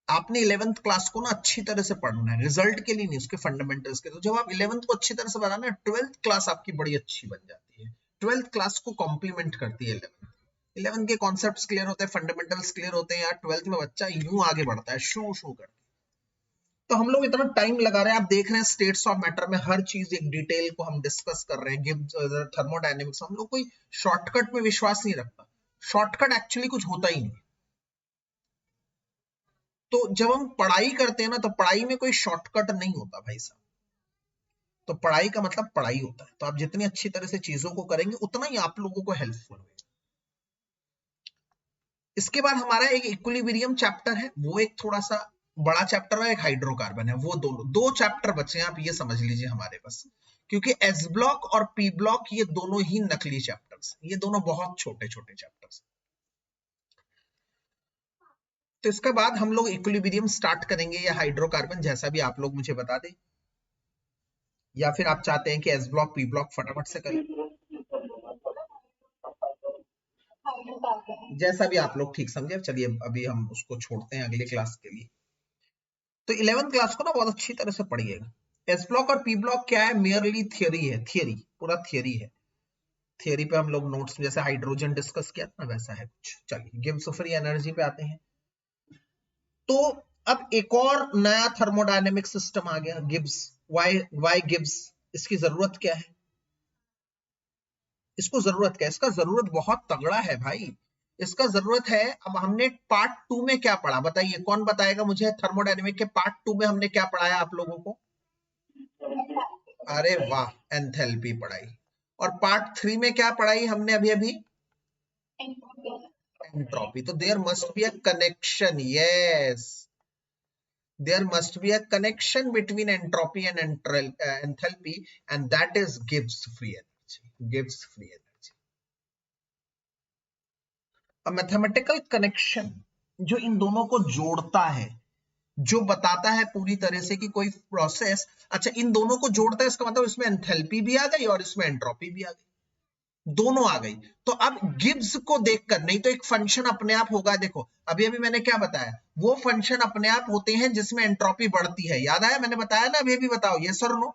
आपने 11th क्लास को ना अच्छी तरह से पढ़ना है, रिजल्ट के लिए नहीं, उसके फंडामेंटल्स के। तो जब आप 11th को अच्छी तरह से बनाना, 12th क्लास आपकी बड़ी अच्छी बन जाती है। 12th क्लास को कॉम्प्लीमेंट करती है 11th। 11th के कॉन्सेप्ट्स क्लियर होते हैं, फंडामेंटल्स क्लियर होते हैं यार, 12th में बच्चा यूं आगे बढ़ता है, शू शू करके। तो हम लोग इतना टाइम लगा रहे हैं, आप देख रहे हैं स्टेट्स ऑफ मैटर में हर चीज एक डिटेल को हम डिस्कस कर रहे हैं, गिब्स, थर्मोडायनेमिक्स। हम लोग कोई शॉर्टकट में विश्वास नहीं रखता, शॉर्टकट एक्चुअली कुछ होता ही नहीं। तो जब हम पढ़ाई करते हैं ना, तो पढ़ाई में कोई शॉर्टकट नहीं होता भाई साहब। तो पढ़ाई का मतलब पढ़ाई होता है, तो आप जितनी अच्छी तरह से चीजों को करेंगे, उतना ही आप लोगों को हेल्पफुल होगा। इसके बाद हमारा एक इक्विलिब्रियम चैप्टर है, वो एक थोड़ा सा बड़ा चैप्टर है, एक हाइड्रोकार्बन है। वो दोनों दो चैप्टर बचे हैं, आप ये समझ लीजिए हमारे पास। क्योंकि एस ब्लॉक और पी ब्लॉक ये दोनों ही नकली चैप्टर्स, ये दोनों बहुत छोटे छोटे चैप्टर्स। तो इसके बाद हम लोग इक्विलिब्रियम स्टार्ट करेंगे या हाइड्रोकार्बन, जैसा भी आप लोग मुझे बता दें, या फिर आप चाहते हैं कि एस ब्लॉक पी ब्लॉक फटाफट से करें, जैसा भी आप लोग ठीक समझे। चलिए अभी हम उसको छोड़ते हैं अगले क्लास के लिए। तो 11th क्लास को ना बहुत अच्छी तरह से पढ़िएगा। एस ब्लॉक और पी ब्लॉक क्या है, मेयरली थियरी है, थियरी, पूरा थियरी है। थियरी पे हम लोग नोट्स, जैसे हाइड्रोजन डिस्कस किया था ना, वैसा है कुछ। चलिए गिब्स फ्री एनर्जी पे आते हैं। तो अब एक और नया थर्मोडायनेमिक सिस्टम आ गया, गिब्स। Y Gibbs? इसकी जरूरत क्या है? इसको जरूरत क्या है? इसका जरूरत बहुत तगड़ा है भाई। इसका जरूरत है, अब हमने पार्ट 2 में क्या पढ़ा, बताइए कौन बताएगा मुझे? थर्मोडायनेमिक के पार्ट 2 में हमने क्या पढ़ाया आप लोगों को? अरे वाह, एंथैल्पी पढ़ाई। और पार्ट 3 में क्या पढ़ाई हमने अभी अभी? एंट्रोपी। तो there must be a connection, yes, there must be a connection between entropy and enthalpy, and that is Gibbs free energy. Gibbs free energy, a mathematical connection जो इन दोनों को जोड़ता है, जो बताता है पूरी तरह से कि कोई प्रोसेस, अच्छा इन दोनों को जोड़ता है, इसका मतलब इसमें एंथैल्पी भी आ गई और इसमें एंट्रोपी भी आ गई, दोनों आ गई। तो अब गिब्स को देखकर, नहीं तो एक फंक्शन अपने आप होगा, देखो अभी अभी मैंने क्या बताया, वो फंक्शन अपने आप होते हैं जिसमें एंट्रोपी बढ़ती है, याद आया? मैंने बताया ना, अभी अभी बताओ यस और नो।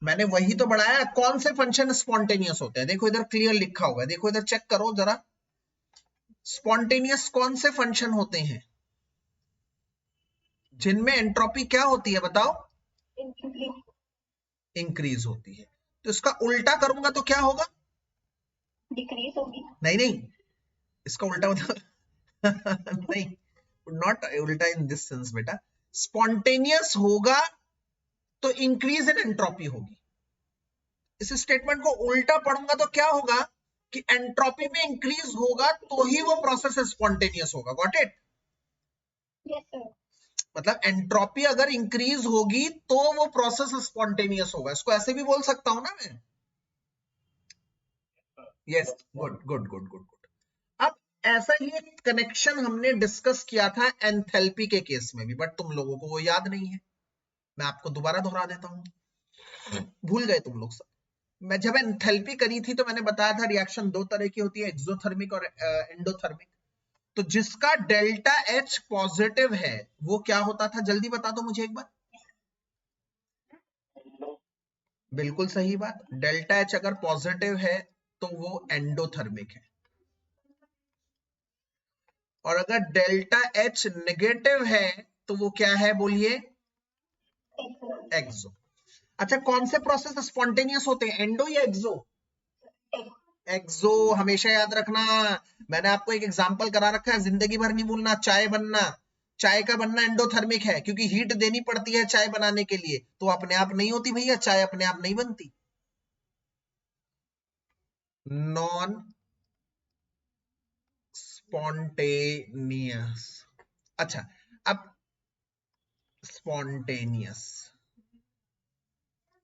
मैंने वही तो बढ़ाया। कौन से फंक्शन स्पॉन्टेनियस होते हैं? देखो इधर क्लियर लिखा हुआ है, देखो इधर चेक करो जरा, स्पॉन्टेनियस कौन से फंक्शन होते हैं जिनमें एंट्रोपी क्या होती है, बताओ? इंक्रीज होती है। तो इसका उल्टा करूंगा तो क्या होगा? डिक्रीज होगी। नहीं नहीं, इसका उल्टा मतलब नहीं, नॉट उल्टा इन दिस सेंस बेटा। स्पॉन्टेनियस होगा तो इंक्रीज इन एंट्रोपी होगी। इस स्टेटमेंट को उल्टा पढ़ूंगा तो क्या होगा कि एंट्रोपी में इंक्रीज होगा तो ही वो प्रोसेस स्पॉन्टेनियस होगा। Got it? Yes sir. मतलब एंट्रोपी अगर इंक्रीज होगी तो वो प्रोसेस स्पॉन्टेनियस होगा। इसको ऐसे भी बोल सकता हूं ना मैं? Yes, good good good good good. अब ऐसा ही एक कनेक्शन हमने डिस्कस किया था एंथैल्पी के केस में भी, बट तुम लोगों को वो याद नहीं है। मैं आपको दोबारा दोहरा देता हूं, भूल गए तुम लोग सब। मैं जब एंथैल्पी करी थी तो मैंने बताया था रिएक्शन दो तरह की होती है, एक्सोथर्मिक और एंडोथर्मिक। तो जिसका डेल्टा एच पॉजिटिव है वो क्या होता था, जल्दी बता दो मुझे एक बार। बिल्कुल सही बात, डेल्टा एच अगर पॉजिटिव है तो वो एंडोथर्मिक है। और अगर डेल्टा एच नेगेटिव है तो वो क्या है, बोलिए? एक्सो। अच्छा, कौन से प्रोसेस स्पॉन्टेनियस होते हैं, एंडो या एक्सो? एक्सो, हमेशा याद रखना। मैंने आपको एक एग्जांपल करा रखा है, जिंदगी भर नहीं भूलना। चाय बनना, चाय का बनना एंडोथर्मिक है क्योंकि हीट देनी पड़ती है चाय बनाने के लिए, तो अपने आप नहीं होती भैया, चाय अपने आप नहीं बनती। Non spontaneous. अच्छा, अब स्पॉन्टेनियस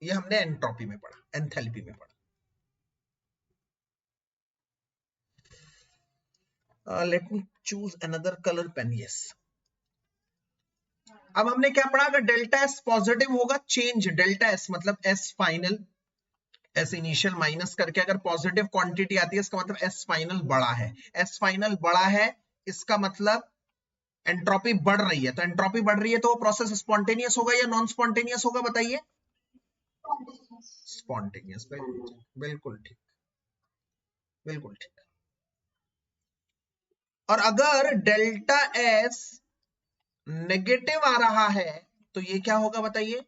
ये हमने एंट्रोपी में पढ़ा, एंथैल्पी में पढ़ा। Let me choose another colour pen. Yes, अब हमने क्या पढ़ा, अगर डेल्टा एस पॉजिटिव होगा, चेंज डेल्टा एस मतलब S final, S initial minus करके अगर पॉजिटिव क्वांटिटी आती है इसका मतलब एस फाइनल बड़ा है। एस फाइनल बड़ा है इसका मतलब एंट्रोपी बढ़ रही है, तो एंट्रोपी बढ़ रही है तो वो प्रोसेस स्पॉन्टेनियस होगा या नॉन स्पॉन्टेनियस होगा, बताइए? स्पॉन्टेनियस। बिल्कुल ठीक, बिल्कुल ठीक। और अगर डेल्टा एस नेगेटिव आ रहा है तो ये क्या होगा, बताइए?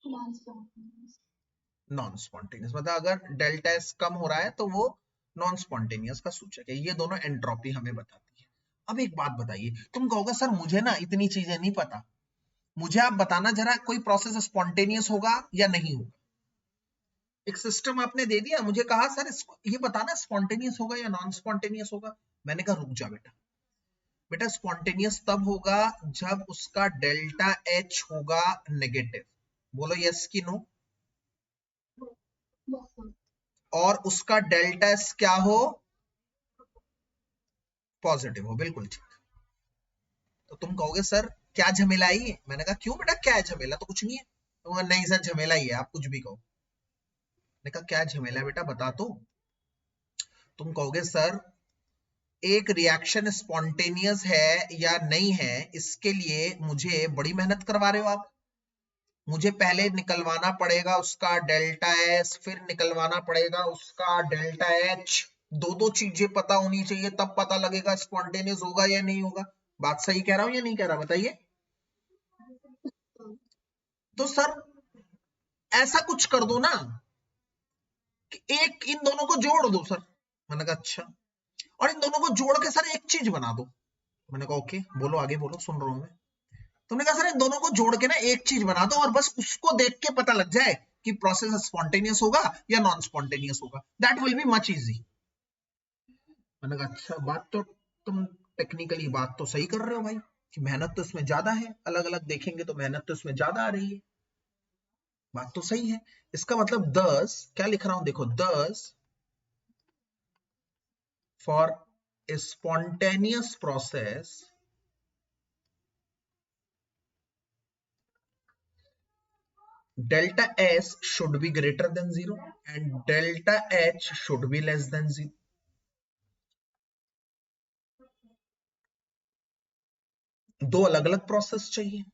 Non spontaneous. मतलब अगर डेल्टा एस कम हो रहा है तो वो नॉन स्पॉन्टेनियस का सूचक है। ये दोनों एंट्रोपी हमें बताती है। अब एक बात बताइए, तुम कहोगे सर मुझे ना इतनी चीजें नहीं पता, मुझे आप बताना जरा कोई प्रोसेस स्पॉन्टेनियस होगा या नहीं होगा। एक सिस्टम आपने दे दिया, मुझे कहा सर इसको ये बताना स्पॉन्टेनियस होगा या नॉन स्पॉन्टेनियस होगा। मैंने कहा रुक जा बेटा, बेटा स्पॉन्टेनियस तब होगा जब उसका डेल्टा एच होगा नेगेटिव। बोलो यस कि नो? और उसका डेल्टा एस क्या हो, पॉजिटिव हो। बिल्कुल ठीक। तो तुम कहोगे सर क्या झमेला है ये? मैंने कहा क्यों बेटा, क्या है झमेला, तो कुछ नहीं है। तो नहीं सर झमेला ही है, आप कुछ भी कहो। मैंने कहा क्या झमेला है बेटा, बता। तो तुम कहोगे सर एक रिएक्शन स्पॉन्टेनियस है या नहीं है इसके लिए मुझे बड़ी मेहनत करवा रहे हो आप। मुझे पहले निकलवाना पड़ेगा उसका डेल्टा एस, फिर निकलवाना पड़ेगा उसका डेल्टा एच। दो दो चीजें पता होनी चाहिए तब पता लगेगा स्पॉन्टेनियस होगा या नहीं होगा। बात सही कह रहा हूं या नहीं कह रहा, बताइए? तो सर ऐसा कुछ कर दो ना कि एक इन दोनों को जोड़ दो सर। मैंने कहा अच्छा, और इन दोनों को जोड़ के सर एक चीज बना दो। मैंने कहा ओके, बोलो आगे बोलो, सुन रहा हूं मैं। तुमने कहा सर इन दोनों को जोड़ के ना एक चीज बना दो और बस उसको देख के पता लग जाए कि प्रोसेस स्पॉन्टेनियस होगा या नॉन स्पॉन्टेनियस होगा, that will be much easy. मैंने कहा अच्छा, बात तो तुम टेक्निकली बात तो सही कर रहे हो भाई, कि मेहनत तो इसमें ज्यादा है, अलग अलग देखेंगे तो मेहनत तो इसमें ज्यादा आ रही है। बात तो सही है। इसका मतलब 10 क्या लिख रहा हूं देखो, 10 for a spontaneous process delta s should be greater than 0 and delta h should be less than 0. दो अलग अलग प्रोसेस चाहिए।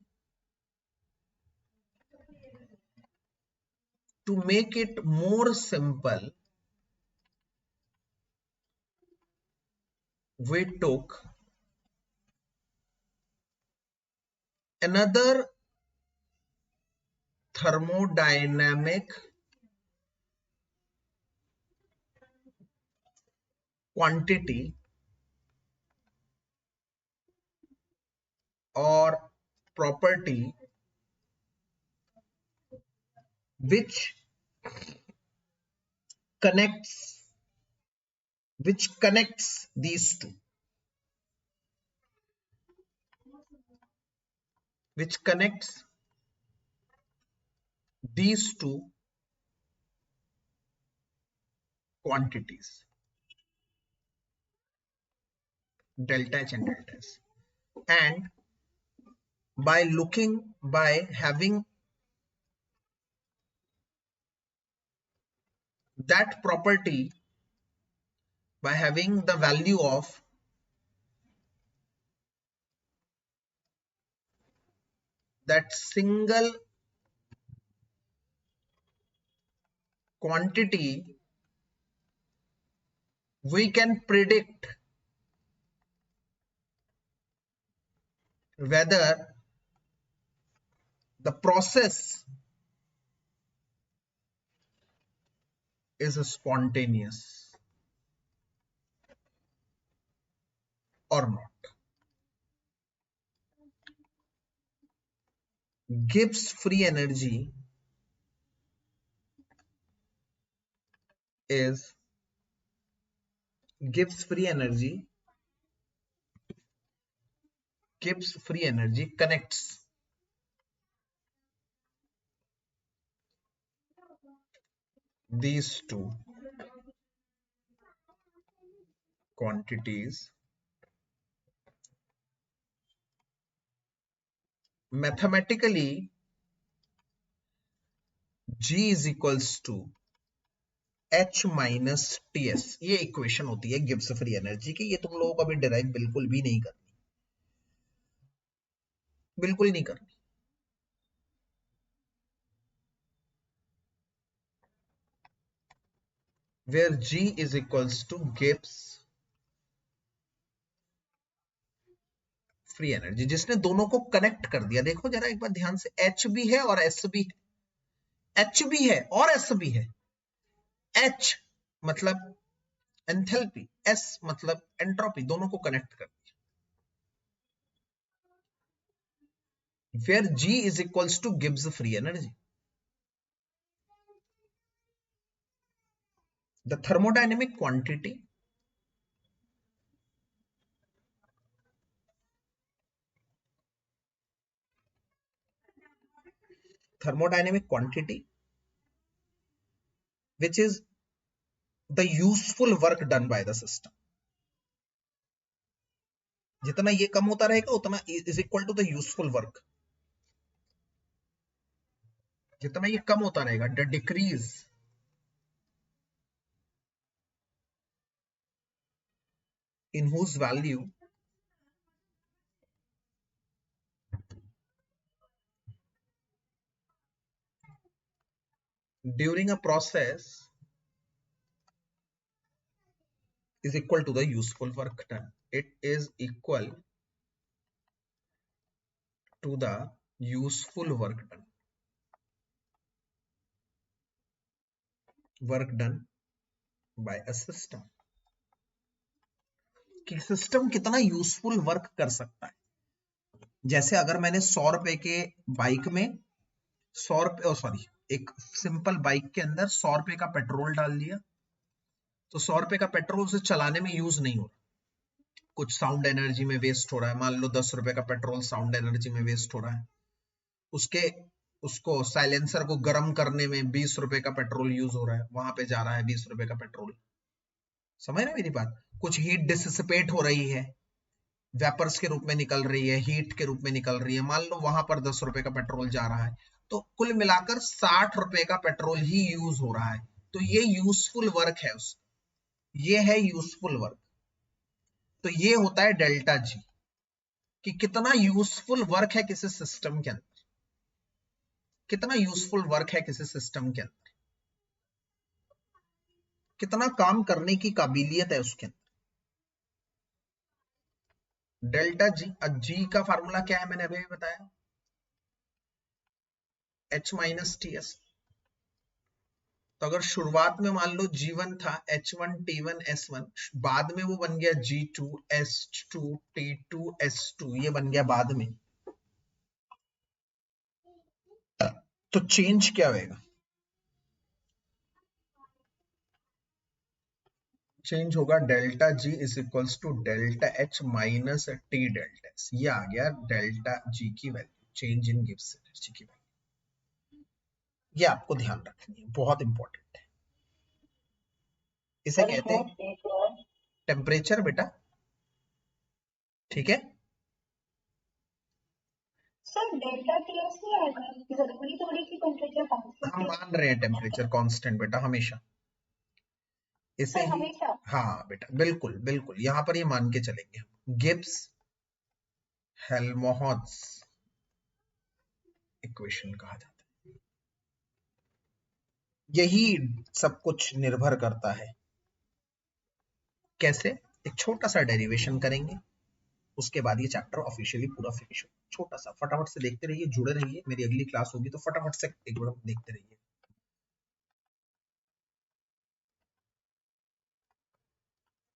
To make it more simple, we took another thermodynamic quantity or property which connects these two, which connects these two quantities, delta H and delta S. And by having that property, by having the value of that single quantity, we can predict whether the process is spontaneous or not. Gibbs free energy is Gibbs free energy connects these two quantities mathematically. G is equals to H minus TS, ये equation होती है Gibbs free energy की। ये तुम लोगों को अभी derive बिल्कुल भी नहीं करनी, बिल्कुल नहीं करनी। Where G is equals to Gibbs free energy, जिसने दोनों को कनेक्ट कर दिया। देखो जरा एक बार ध्यान से, H भी है और S भी है, H भी है और S भी है। H मतलब एंथैल्पी, S मतलब एंट्रोपी, दोनों को कनेक्ट कर दिया। Where G is equals to Gibbs free energy. The thermodynamic quantity which is the useful work done by the system. जितना ये कम होता रहेगा उतना is equal to the useful work. जितना ये कम होता रहेगा, the decrease in whose value during a process is equal to the useful work done. It is equal to the useful work done by a system. कि system कितना useful work कर सकता है। जैसे अगर मैंने 100 रुपए के बाइक में 100 रुपए, सॉरी, एक सिंपल बाइक के अंदर 100 रुपए का पेट्रोल डाल दिया, तो 100 रुपए का पेट्रोल से चलाने में यूज नहीं हो रहा, कुछ साउंड एनर्जी में वेस्ट हो रहा है। मान लो 10 रुपए का पेट्रोल साउंड एनर्जी में वेस्ट हो रहा है। उसको साइलेंसर को गर्म करने में 20 रुपए का पेट्रोल यूज हो रहा है, वहां पे जा रहा है 20 रुपए का पेट्रोल। समझ रहे मेरी बात? कुछ हीट डिसिसिपेट हो रही है, वेपर्स के रूप में निकल रही है, हीट के रूप में निकल रही है, मान लो वहां पर 10 रुपए का पेट्रोल जा रहा है, तो कुल मिलाकर 60 रुपए का पेट्रोल ही यूज हो रहा है। तो ये यूजफुल वर्क है उसका, ये है यूजफुल वर्क। तो ये होता है डेल्टा जी, कि कितना यूजफुल वर्क है किसी सिस्टम के अंदर, कितना यूजफुल वर्क है किसी सिस्टम के अंदर, कितना काम करने की काबिलियत है उसके अंदर। डेल्टा जी, जी का फार्मूला क्या है मैंने अभी बताया, H माइनस टी एस। तो अगर शुरुआत में मान लो G1 था, H1 T1 S1, बाद में वो बन गया G2 S2 T2 S2, ये बन गया बाद में, तो चेंज क्या होगा? चेंज होगा delta G is equals to delta H minus T delta S। ये आ गया डेल्टा G की value, change in Gibbs energy की वैल्यू। ये आपको ध्यान रखनी है, बहुत इंपॉर्टेंट है। इसे कहते हैं टेम्परेचर बेटा, ठीक है। सर डेल्टा टी एस नहीं आएगा, जरूरी थोड़ी कि टेम्परेचर कांस्टेंट हम है। मान रहे हैं टेम्परेचर कांस्टेंट बेटा हमेशा, इसे सर ही, हमेशा। हाँ बेटा बिल्कुल बिल्कुल, यहां पर ये मान के चलेंगे हम। गिब्स हेल्महोल्ट्ज इक्वेशन कहा जाता है। यही सब कुछ निर्भर करता है। कैसे? एक छोटा सा डेरिवेशन करेंगे, उसके बाद ये चैप्टर ऑफिशियली पूरा फिनिश हो। छोटा सा, फटाफट से देखते रहिए, जुड़े रहिए, मेरी अगली क्लास होगी तो फटाफट से एक बार देखते रहिए।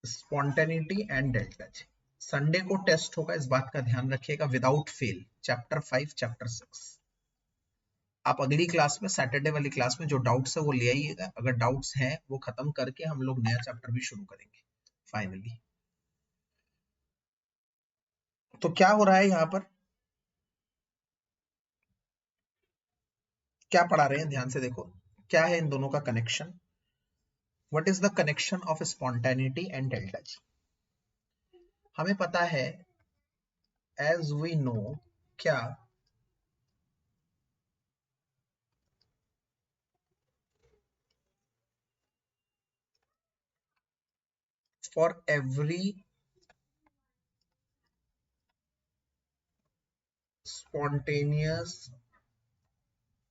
Spontaneity and delta G, Sunday को टेस्ट होगा, इस बात का ध्यान रखिएगा, विदाउट फेल, चैप्टर 5 चैप्टर 6। आप अगली क्लास में, सैटरडे वाली क्लास में जो डाउट्स है वो ले आइएगा, अगर डाउट्स हैं वो खत्म करके हम लोग नया चैप्टर भी शुरू करेंगे फाइनली। तो क्या हो रहा है यहाँ पर, क्या पढ़ा रहे हैं, ध्यान से देखो, क्या है इन दोनों का connection. What is the connection of spontaneity and delta G? हमें पता है, एज वी नो, क्या for every spontaneous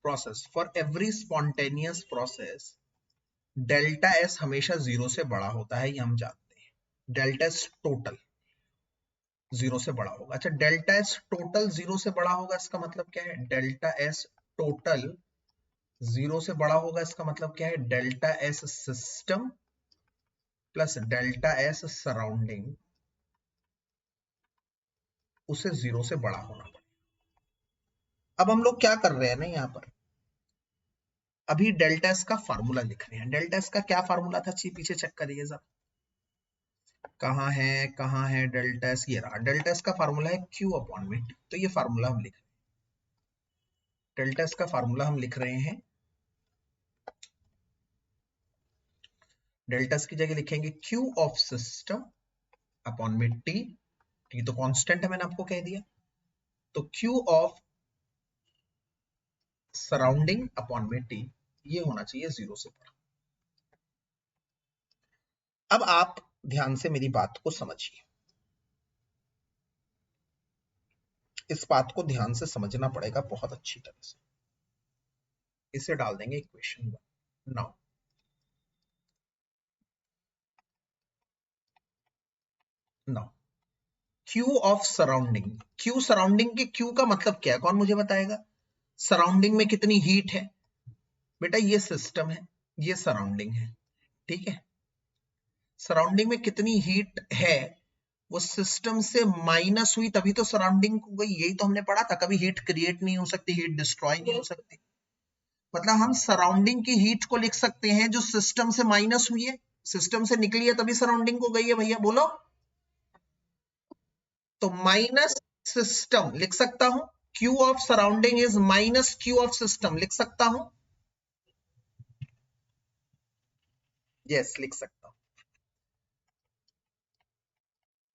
process, delta S हमेशा जीरो से बड़ा होता है, ये हम जानते हैं। डेल्टा एस टोटल जीरो से बड़ा होगा। अच्छा, डेल्टा एस टोटल जीरो से बड़ा होगा, इसका मतलब क्या है? डेल्टा एस टोटल जीरो से बड़ा होगा, इसका मतलब क्या है? Delta S system plus delta S surrounding, उसे जीरो से बड़ा होना पड़ेगा। अब हम लोग क्या कर रहे हैं ना यहाँ पर, अभी डेल्टा एस का फार्मूला लिख रहे हैं। डेल्टा एस का क्या फार्मूला था, पीछे चेक करिए जरा, कहाँ है डेल्टा एस, ये रहा। डेल्टा एस का फार्मूला है क्यू अपॉन में टी, तो ये फार्मूला हम लिख रहे हैं। डेल्टा एस का फार्मूला हम लिख रहे हैं, डेल्टा एस की जगह लिखेंगे क्यू ऑफ सिस्टम अपॉन में टी, टी तो कांस्टेंट है, मैंने आपको कह दिया, तो क्यू ऑफ सराउंडिंग अपॉन में टी, ये होना चाहिए जीरो से बड़ा। अब आप ध्यान से मेरी बात को समझिए, इस बात को ध्यान से समझना पड़ेगा बहुत अच्छी तरह से। इसे डाल देंगे equation 1 now. Q of surrounding, Q surrounding के क्यू का मतलब क्या है, कौन मुझे बताएगा? सराउंडिंग में कितनी हीट है बेटा, ये सिस्टम है, ये सराउंडिंग है, ठीक है। सराउंडिंग में कितनी हीट है, वो सिस्टम से माइनस हुई तभी तो सराउंडिंग हो गई, यही तो हमने पढ़ा था। कभी हीट क्रिएट नहीं हो सकती, हीट डिस्ट्रॉय नहीं हो सकती। मतलब हम सराउंडिंग की हीट को लिख सकते हैं जो सिस्टम से माइनस हुई है, सिस्टम से निकली है तभी सराउंडिंग को गई है, भैया बोलो। तो माइनस सिस्टम लिख सकता हूं, Q of surrounding is minus Q of system, लिख सकता हूं, यस लिख सकता हूं।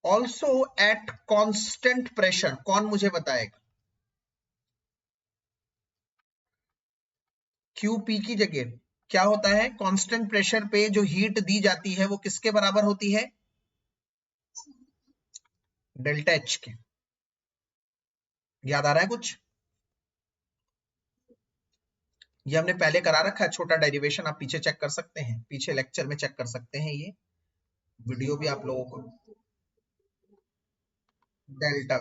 ऑल्सो एट कांस्टेंट प्रेशर, कौन मुझे बताएगा? क्यूपी की जगह क्या होता है? कांस्टेंट प्रेशर पे जो हीट दी जाती है वो किसके बराबर होती है? डेल्टा एच के। याद आ रहा है कुछ? ये हमने पहले करा रखा है, छोटा डेरिवेशन आप पीछे चेक कर सकते हैं, पीछे लेक्चर में चेक कर सकते हैं, ये वीडियो भी आप लोगों को। डेल्टा,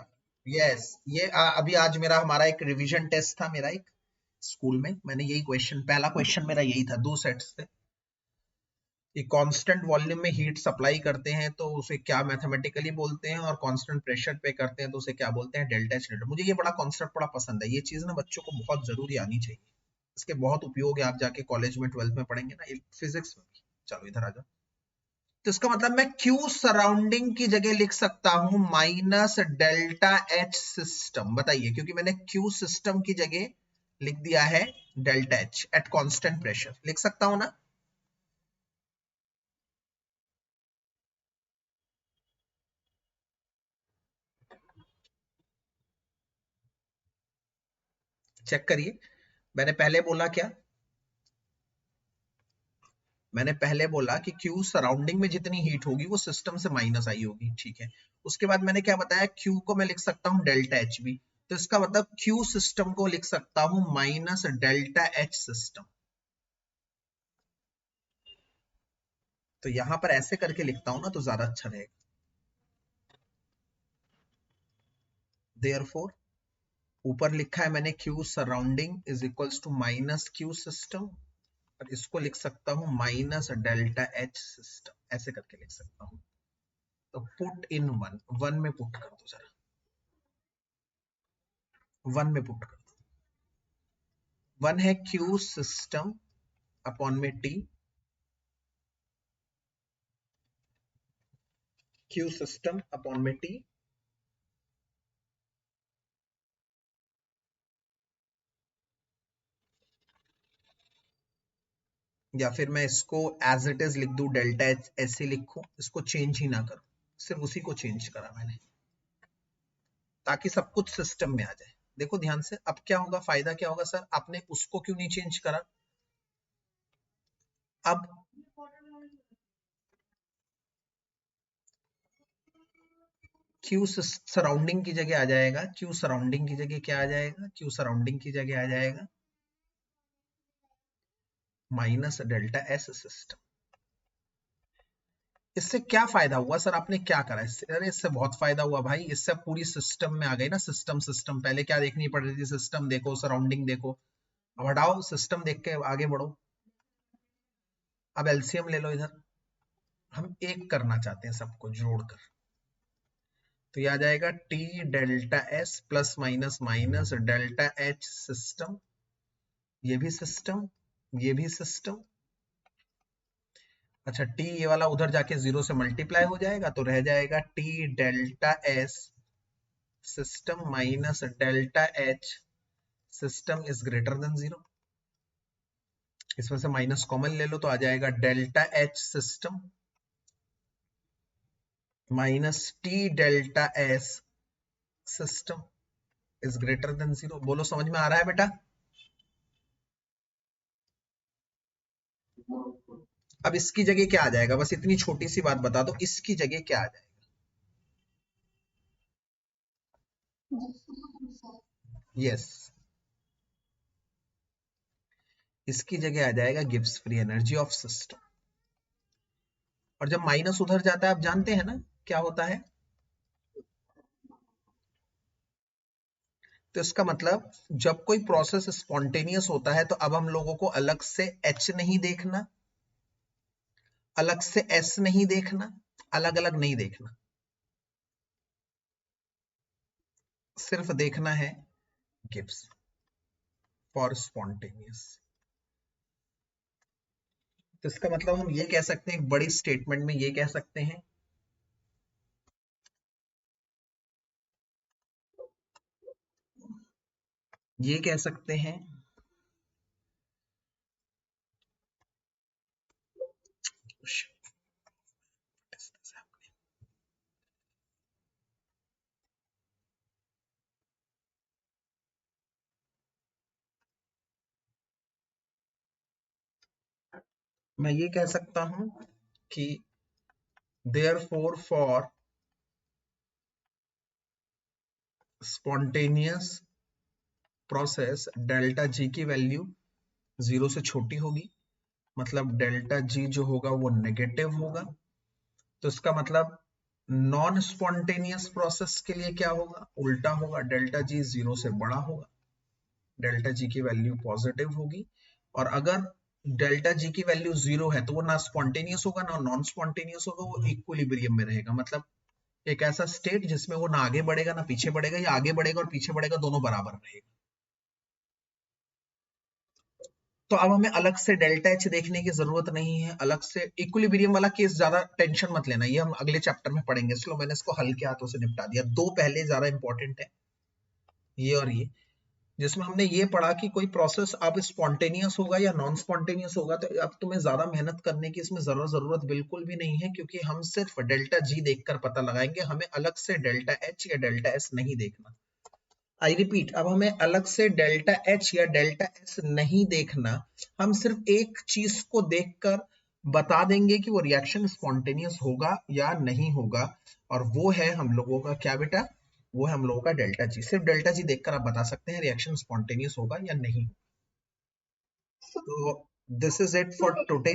यस, ये अभी आज मेरा हमारा एक रिवीजन टेस्ट था, मेरा एक स्कूल में मैंने यही क्वेश्चन, पहला क्वेश्चन मेरा यही था, 2 सेट्स थे। कि कांस्टेंट वॉल्यूम में हीट सप्लाई करते हैं तो उसे क्या मैथमेटिकली बोलते हैं, और कांस्टेंट प्रेशर पे करते हैं तो उसे क्या बोलते हैं, डेल्टा एच डेल्टा। मुझे ये बड़ा कॉन्सेप्ट बड़ा पसंद है, ये चीज ना बच्चों को बहुत जरूरी आनी चाहिए, इसके बहुत उपयोग है, आप जाके कॉलेज में 12th में पढ़ेंगे ना, फिजिक्स में भी। चलो इधर आ जाओ। तो इसका मतलब मैं Q सराउंडिंग की जगह लिख सकता हूं माइनस डेल्टा एच सिस्टम। बताइए, क्योंकि मैंने Q सिस्टम की जगह लिख दिया है delta H at constant pressure, लिख सकता हूं ना? चेक करिए, मैंने पहले बोला क्या? मैंने पहले बोला कि Q सराउंडिंग में जितनी हीट होगी वो सिस्टम से माइनस आई होगी, ठीक है। उसके बाद मैंने क्या बताया, Q को मैं लिख सकता हूं डेल्टा एच भी, तो इसका मतलब Q सिस्टम को लिख सकता हूं माइनस डेल्टा एच सिस्टम। तो यहां पर ऐसे करके लिखता हूं ना तो ज्यादा अच्छा रहेगा। देयरफॉर ऊपर लिखा है मैंने Q surrounding is equals to minus Q system, और इसको लिख सकता हूं माइनस डेल्टा एच सिस्टम, ऐसे करके लिख सकता हूं। तो पुट इन वन में पुट कर दो जरा, वन में पुट कर दो। वन है Q सिस्टम अपॉन में T, Q सिस्टम अपॉन में T, या फिर मैं इसको एज इट इज लिख दूं, डेल्टा एच ऐसे लिखूं, इसको चेंज ही ना करूं, सिर्फ उसी को चेंज करा मैंने, ताकि सब कुछ सिस्टम में आ जाए। देखो ध्यान से, अब क्या होगा, फायदा क्या होगा, सर आपने उसको क्यों नहीं चेंज करा? अब Q सराउंडिंग की जगह आ जाएगा, Q सराउंडिंग की जगह क्या आ जाएगा, Q सराउंडिंग की जगह आ जाएगा माइनस डेल्टा एस सिस्टम। इससे क्या फायदा हुआ सर, आपने क्या करा इससे? अरे इससे बहुत फायदा हुआ भाई, इससे पूरी सिस्टम में आ गई ना, सिस्टम सिस्टम पहले क्या देखनी पड़ रही थी, सिस्टम देखो सराउंडिंग देखो, अब हटाओ सिस्टम देख के आगे बढ़ो। अब एलसीएम ले लो इधर, हम एक करना चाहते हैं सबको जोड़कर, तो ये आ जाएगा T delta S plus minus minus delta H system, ये भी सिस्टम, ये भी सिस्टम। अच्छा टी ये वाला उधर जाके 0 से मल्टीप्लाई हो जाएगा, तो रह जाएगा T delta S system minus delta H system is greater than 0। इसमें से माइनस कॉमन ले लो तो आ जाएगा delta H system minus T delta S system is greater than 0। बोलो समझ में आ रहा है बेटा? अब इसकी जगह क्या आ जाएगा, बस इतनी छोटी सी बात बता दो, इसकी जगह क्या आ जाएगा? यस, इसकी जगह आ जाएगा Gibbs free energy of system. और जब माइनस उधर जाता है, आप जानते हैं ना क्या होता है, तो इसका मतलब जब कोई प्रोसेस स्पॉन्टेनियस होता है तो अब हम लोगों को अलग से एच नहीं देखना, अलग से एस नहीं देखना, अलग अलग नहीं देखना, सिर्फ देखना है गिब्स फॉर स्पॉन्टेनियस। तो इसका मतलब हम ये कह सकते हैं, एक बड़ी स्टेटमेंट में ये कह सकते हैं, ये कह सकते हैं मैं ये कह सकता हूं कि therefore for spontaneous process delta G की वैल्यू 0 से छोटी होगी, मतलब डेल्टा जी जो होगा वो नेगेटिव होगा। तो इसका मतलब नॉन स्पॉन्टेनियस प्रोसेस के लिए क्या होगा, उल्टा होगा, डेल्टा जी 0 से बड़ा होगा। डेल्टा जी की वैल्यू पॉजिटिव होगी, और अगर डेल्टा जी की वैल्यू 0 है तो वो ना स्पॉन्टेनियस होगा ना नॉन स्पॉन्टेनियस होगा, वो इक्विलिब्रियम में रहेगा। मतलब एक ऐसा स्टेट जिसमें वो ना आगे बढ़ेगा ना पीछे बढ़ेगा, या आगे बढ़ेगा और पीछे बढ़ेगा दोनों बराबर रहेगा। तो अब हमें अलग से डेल्टा एच देखने की जरूरत नहीं है, अलग से इक्विलिब्रियम वाला केस ज्यादा टेंशन मत लेना, ये हम अगले चैप्टर में पढ़ेंगे, इसलिए मैंने इसको हल्के हाथों से निपटा दिया। दो पहले ज्यादा इंपॉर्टेंट है, ये और ये, जिसमें हमने ये पढ़ा कि कोई प्रोसेस अब स्पॉन्टेनियस होगा या नॉन स्पॉन्टेनियस होगा, तो अब तुम्हें ज्यादा मेहनत करने की इसमें जरूरत बिल्कुल भी नहीं है, क्योंकि हम सिर्फ डेल्टा जी देखकर पता लगाएंगे, हमें अलग से डेल्टा एच या डेल्टा एस नहीं देखना। आई रिपीट, अब हमें अलग से डेल्टा एच या डेल्टा एस नहीं देखना, हम सिर्फ एक चीज को देखकर बता देंगे कि वो रिएक्शन स्पॉन्टेनियस होगा या नहीं होगा, और वो है हम लोगों का क्या बेटा, वो है हम लोगों का डेल्टा जी। सिर्फ डेल्टा जी देखकर आप बता सकते हैं रिएक्शन स्पॉन्टेनियस होगा या नहीं। तो this is it for today.